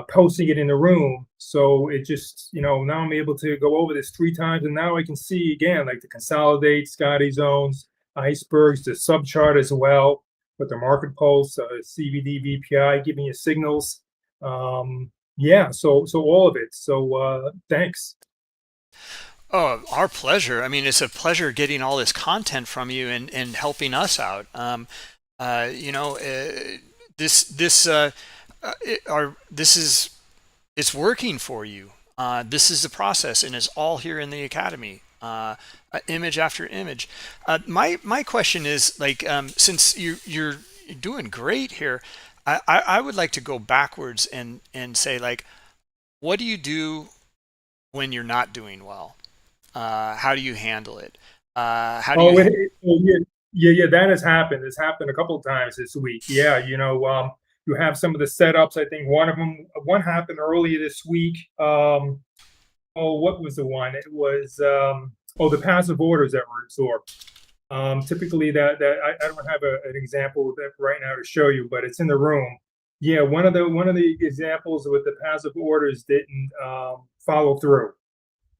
posting it in the room. So it just, now I'm able to go over this 3 times, and now I can see again, like the consolidate, Scotty zones, icebergs, the subchart as well, with the market pulse, CVD, VPI, giving you signals. Yeah, so all of it. So thanks. Oh, our pleasure. I mean, it's a pleasure getting all this content from you and helping us out. It's working for you. This is the process, and it's all here in the academy. Image after image. My question is, like, since you're doing great here, I would like to go backwards and say, like, what do you do when you're not doing well? How do you handle it? How do yeah, that has happened. It's happened a couple of times this week. Yeah, you have some of the setups. I think one happened earlier this week. What was the one? It was the passive orders that were absorbed. Typically, that I don't have an example of that right now to show you, but it's in the room. Yeah, one of the examples with the passive orders didn't follow through.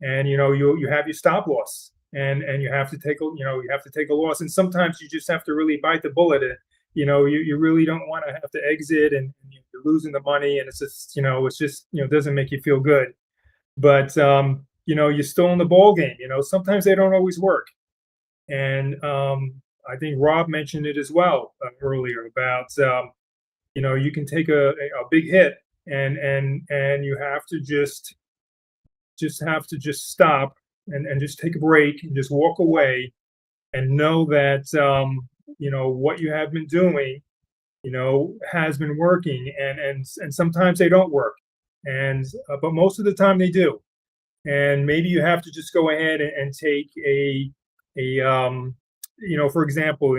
And you have your stop loss, and you have to take a loss, and sometimes you just have to really bite the bullet. You really don't want to have to exit, and you're losing the money, and it's just doesn't make you feel good. But you're still in the ball game. Sometimes they don't always work, and I think Rob mentioned it as well earlier about you can take a big hit, and you have to just stop and just take a break and just walk away, and know that what you have been doing has been working, and sometimes they don't work, and but most of the time they do. And maybe you have to just go ahead and take a for example,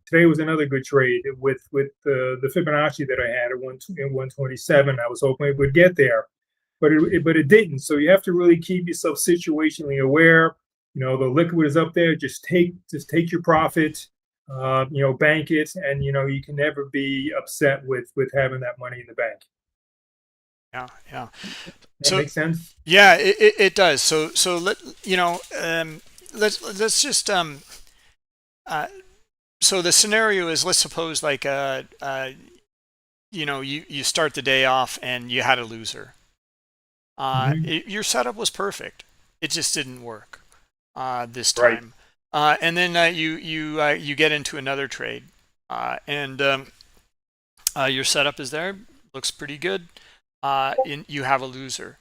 today was another good trade with the Fibonacci that I had at 127. I was hoping it would get there, but it didn't. So you have to really keep yourself situationally aware. The liquid is up there. Just take your profit. Bank it, and you can never be upset with having that money in the bank. Yeah. That makes sense. Yeah, it does. So let's just so the scenario is, let's suppose like you start the day off and you had a loser. Your setup was perfect. It just didn't work this time. Right. And then you get into another trade, and your setup is there, looks pretty good. You have a loser.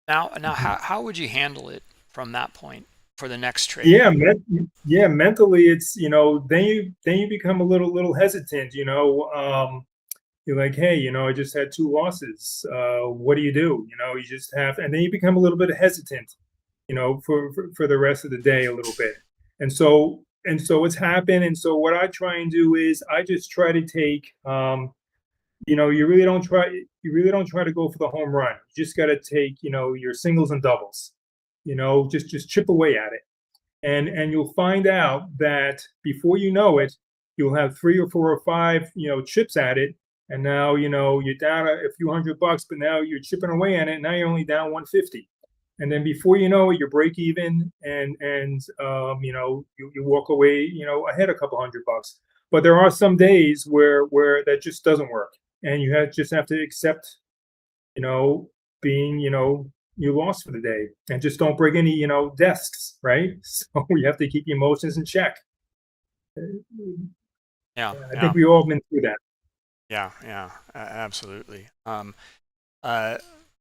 Now, how would you handle it from that point for the next trade? Yeah, mentally, it's then you become a little hesitant. You're like, hey, I just had 2 losses. What do? You just have, and then you become a little bit hesitant, for the rest of the day a little bit. And so it's happened. And so what I try and do is I just try to take, you really don't try to go for the home run. You just got to take, your singles and doubles, just chip away at it. And you'll find out that before you know it, you'll have 3 or 4 or 5, chips at it. And now, you're down a few $100, but now you're chipping away at it. Now you're only down 150. And then before you know it, you're break even, and you walk away, ahead a couple $100. But there are some days where that just doesn't work, and you just have to accept, being, you lost for the day, and just don't break any, desks, right? So you have to keep your emotions in check. Yeah, I think we've all been through that. Yeah, absolutely.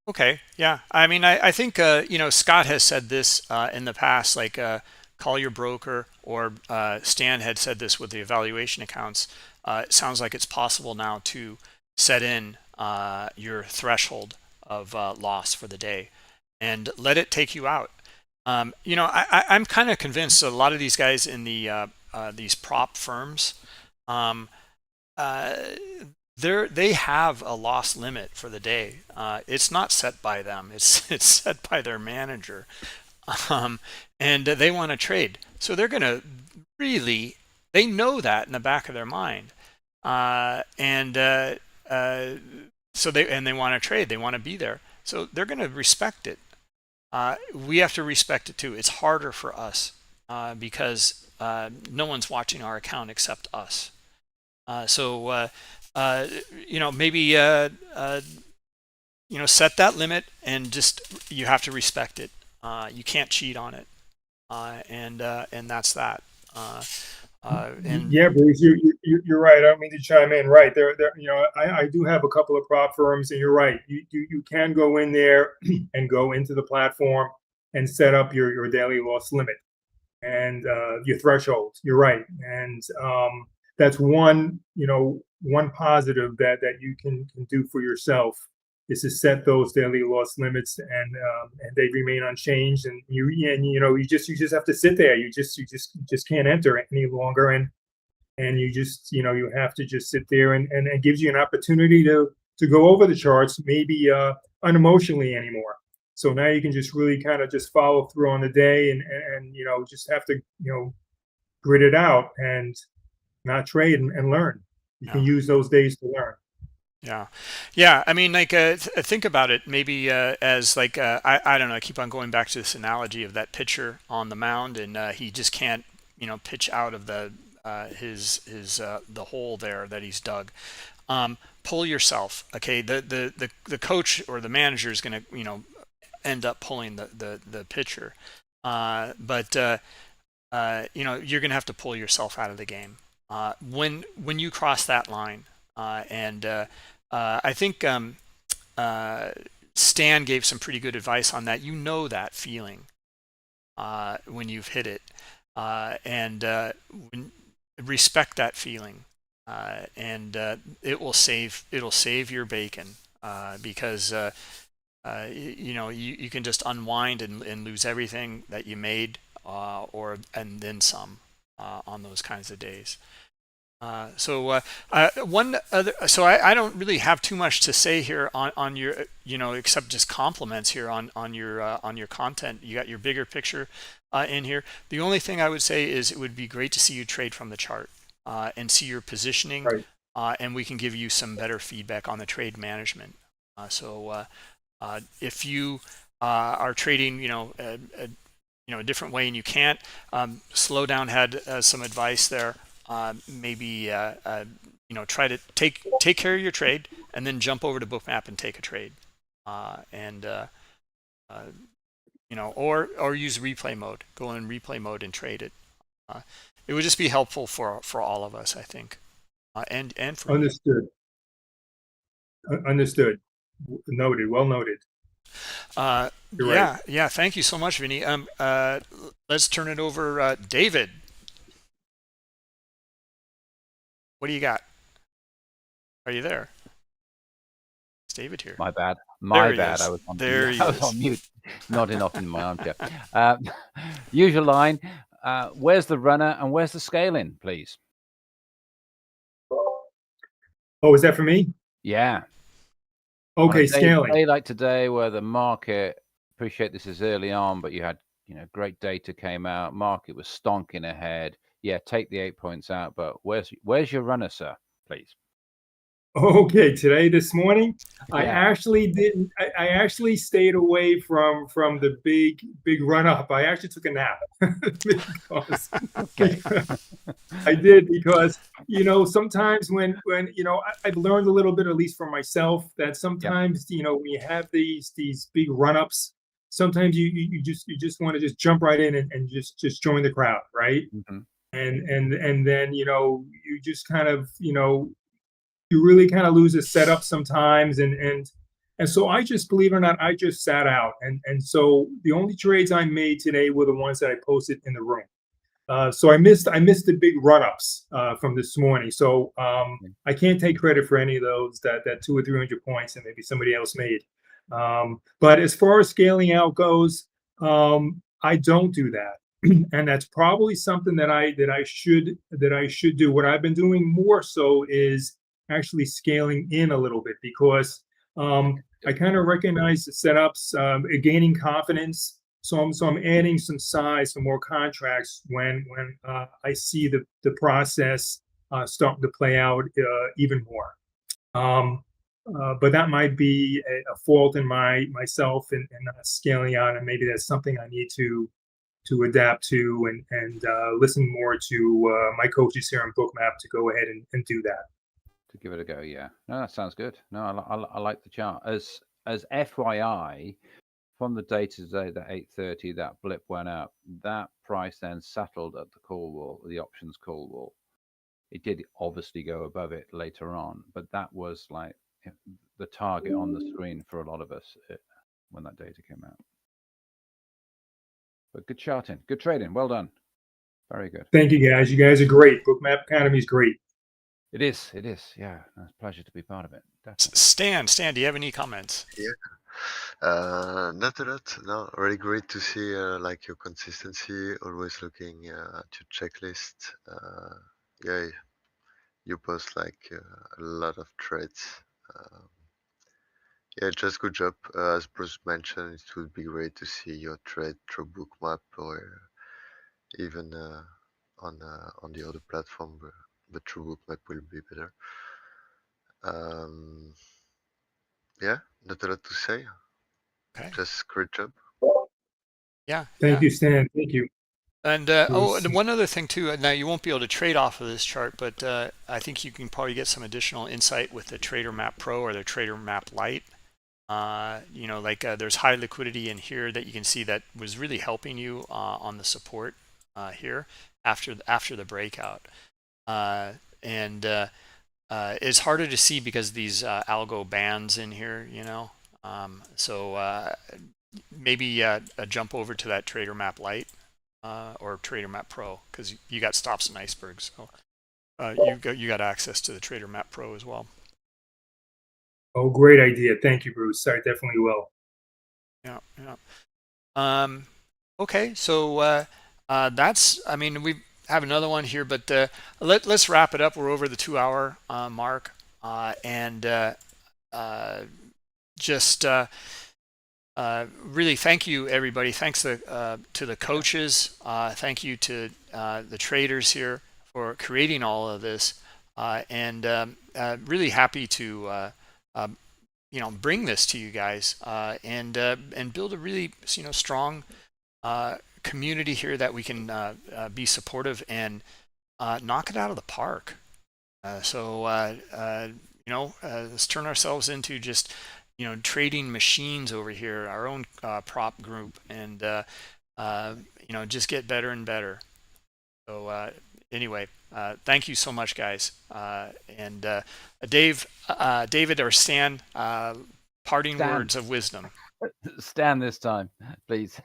Okay, yeah. I mean, I think Scott has said this in the past, like call your broker, or Stan had said this with the evaluation accounts. It sounds like it's possible now to set in your threshold of loss for the day and let it take you out. I'm kind of convinced a lot of these guys in these prop firms, they have a loss limit for the day. It's not set by them. It's set by their manager, and they want to trade. So they're going to they know that in the back of their mind, so they want to trade. They want to be there. So they're going to respect it. We have to respect it too. It's harder for us because no one's watching our account except us. Maybe set that limit, and just you have to respect it. You can't cheat on it, and that's that. Yeah, Bruce, you're right. I don't mean to chime in. Right there, I do have a couple of prop firms, and you're right. You can go in there and go into the platform and set up your daily loss limit and your threshold. You're right, and that's one positive that you can do for yourself, is to set those daily loss limits, and they remain unchanged, and you just have to sit there. You just can't enter any longer, and you just you have to just sit there, and it gives you an opportunity to go over the charts, maybe unemotionally anymore. So now you can just really kind of just follow through on the day, and just have to grit it out and not trade, and learn. You can use those days to learn. Yeah. I mean, like, think about it maybe as like I don't know. I keep on going back to this analogy of that pitcher on the mound, and he just can't pitch out of the the hole there that he's dug. Pull yourself. Okay, the coach or the manager is going to end up pulling the pitcher, but you're going to have to pull yourself out of the game when you cross that line. I think Stan gave some pretty good advice on that. That feeling when you've hit it, and respect that feeling, and it'll save your bacon. because you can just unwind and lose everything that you made, and then some on those kinds of days. One other, so I don't really have too much to say here on your, except just compliments here on your content. You got your bigger picture in here. The only thing I would say is it would be great to see you trade from the chart and see your positioning, Right. and we can give you some better feedback on the trade management. If you are trading, a different way and you can't, Slowdown had some advice there. Maybe try to take care of your trade and then jump over to Bookmap and take a trade, or use replay mode. Go in replay mode and trade it. It would just be helpful for all of us, I think, and for you. Understood. Understood. Noted. Well noted. You're right. Yeah. Thank you so much, Vinny. Let's turn it over, David. What do you got? Are you there? Is David here? My bad. My bad. Is. I was on there mute. I was on mute. Nodding off in my armchair. Usual line. Where's the runner and where's the scaling, please? Oh, is that for me? Yeah. Okay, scaling. A day like today, where the market, appreciate this is early on, but you had great data came out. Market was stonking ahead. Yeah, take the 8 points out, but where's your runner, sir? Please. Okay, this morning, Yeah. I actually didn't. I actually stayed away from the big run up. I actually took a nap because I did, because sometimes when I've learned a little bit, at least for myself, that sometimes when you have these big run ups, sometimes you just want to just jump right in and just join the crowd, right? Mm-hmm. And then you just kind of you really kind of lose a setup sometimes, and so I just, believe it or not, I just sat out, and so the only trades I made today were the ones that I posted in the room. So I missed the big run-ups from this morning. So I can't take credit for any of those that 200 or 300 points that maybe somebody else made. But as far as scaling out goes, I don't do that. And that's probably something that I should do. What I've been doing more so is actually scaling in a little bit, because I kind of recognize the setups, gaining confidence. So I'm adding some size, some more contracts when I see the process starting to play out even more. But that might be a fault in myself and not scaling out, and maybe that's something I need to adapt to and listen more to my coaches here in Bookmap to go ahead and do that. To give it a go, yeah. No, that sounds good. No, I like the chart. As FYI, from the data today, that 8:30, that blip went up. That price then settled at the call wall, the options call wall. It did obviously go above it later on, but that was like the target on the screen for a lot of us when that data came out. But good charting, good trading. Well done. Very good. Thank you, guys. You guys are great. Bookmap Academy is great. It is. Yeah, it's a pleasure to be part of it. Definitely. Stan, do you have any comments? Yeah. Not a lot. No, really great to see like your consistency, always looking at your checklist. Yeah, you post like a lot of trades. Yeah, just good job. As Bruce mentioned, it would be great to see your trade through Bookmap or even on the other platform, but through Bookmap will be better. Yeah, not a lot to say. Okay. Just great job. Yeah. Thank you, Stan. Thank you. And and one other thing too. Now you won't be able to trade off of this chart, but I think you can probably get some additional insight with the Trader Map Pro or the Trader Map Lite. There's high liquidity in here that you can see that was really helping you on the support here after the breakout. It's harder to see because of these algo bands in here, so maybe a jump over to that Trader Map Lite or Trader Map Pro, because you got stops and icebergs, so you got access to the Trader Map Pro as well. Oh, great idea. Thank you, Bruce. I definitely will. Yeah, yeah. Okay, so that's. I mean, we have another one here, but let's wrap it up. We're over the 2 hour mark, and just really thank you, everybody. Thanks to the coaches. Thank you to the traders here for creating all of this, and really happy to bring this to you guys and build a really strong community here that we can be supportive and knock it out of the park. Let's turn ourselves into just trading machines over here, our own prop group, and just get better and better. So anyway, thank you so much, guys. And David or Stan, parting words of wisdom. Stan this time, please.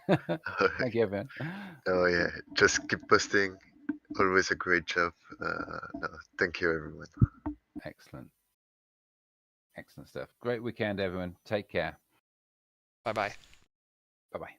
Thank you, everyone. Oh yeah, just keep posting. Always a great job. No, thank you, everyone. Excellent. Excellent stuff. Great weekend, everyone. Take care. Bye-bye. Bye-bye.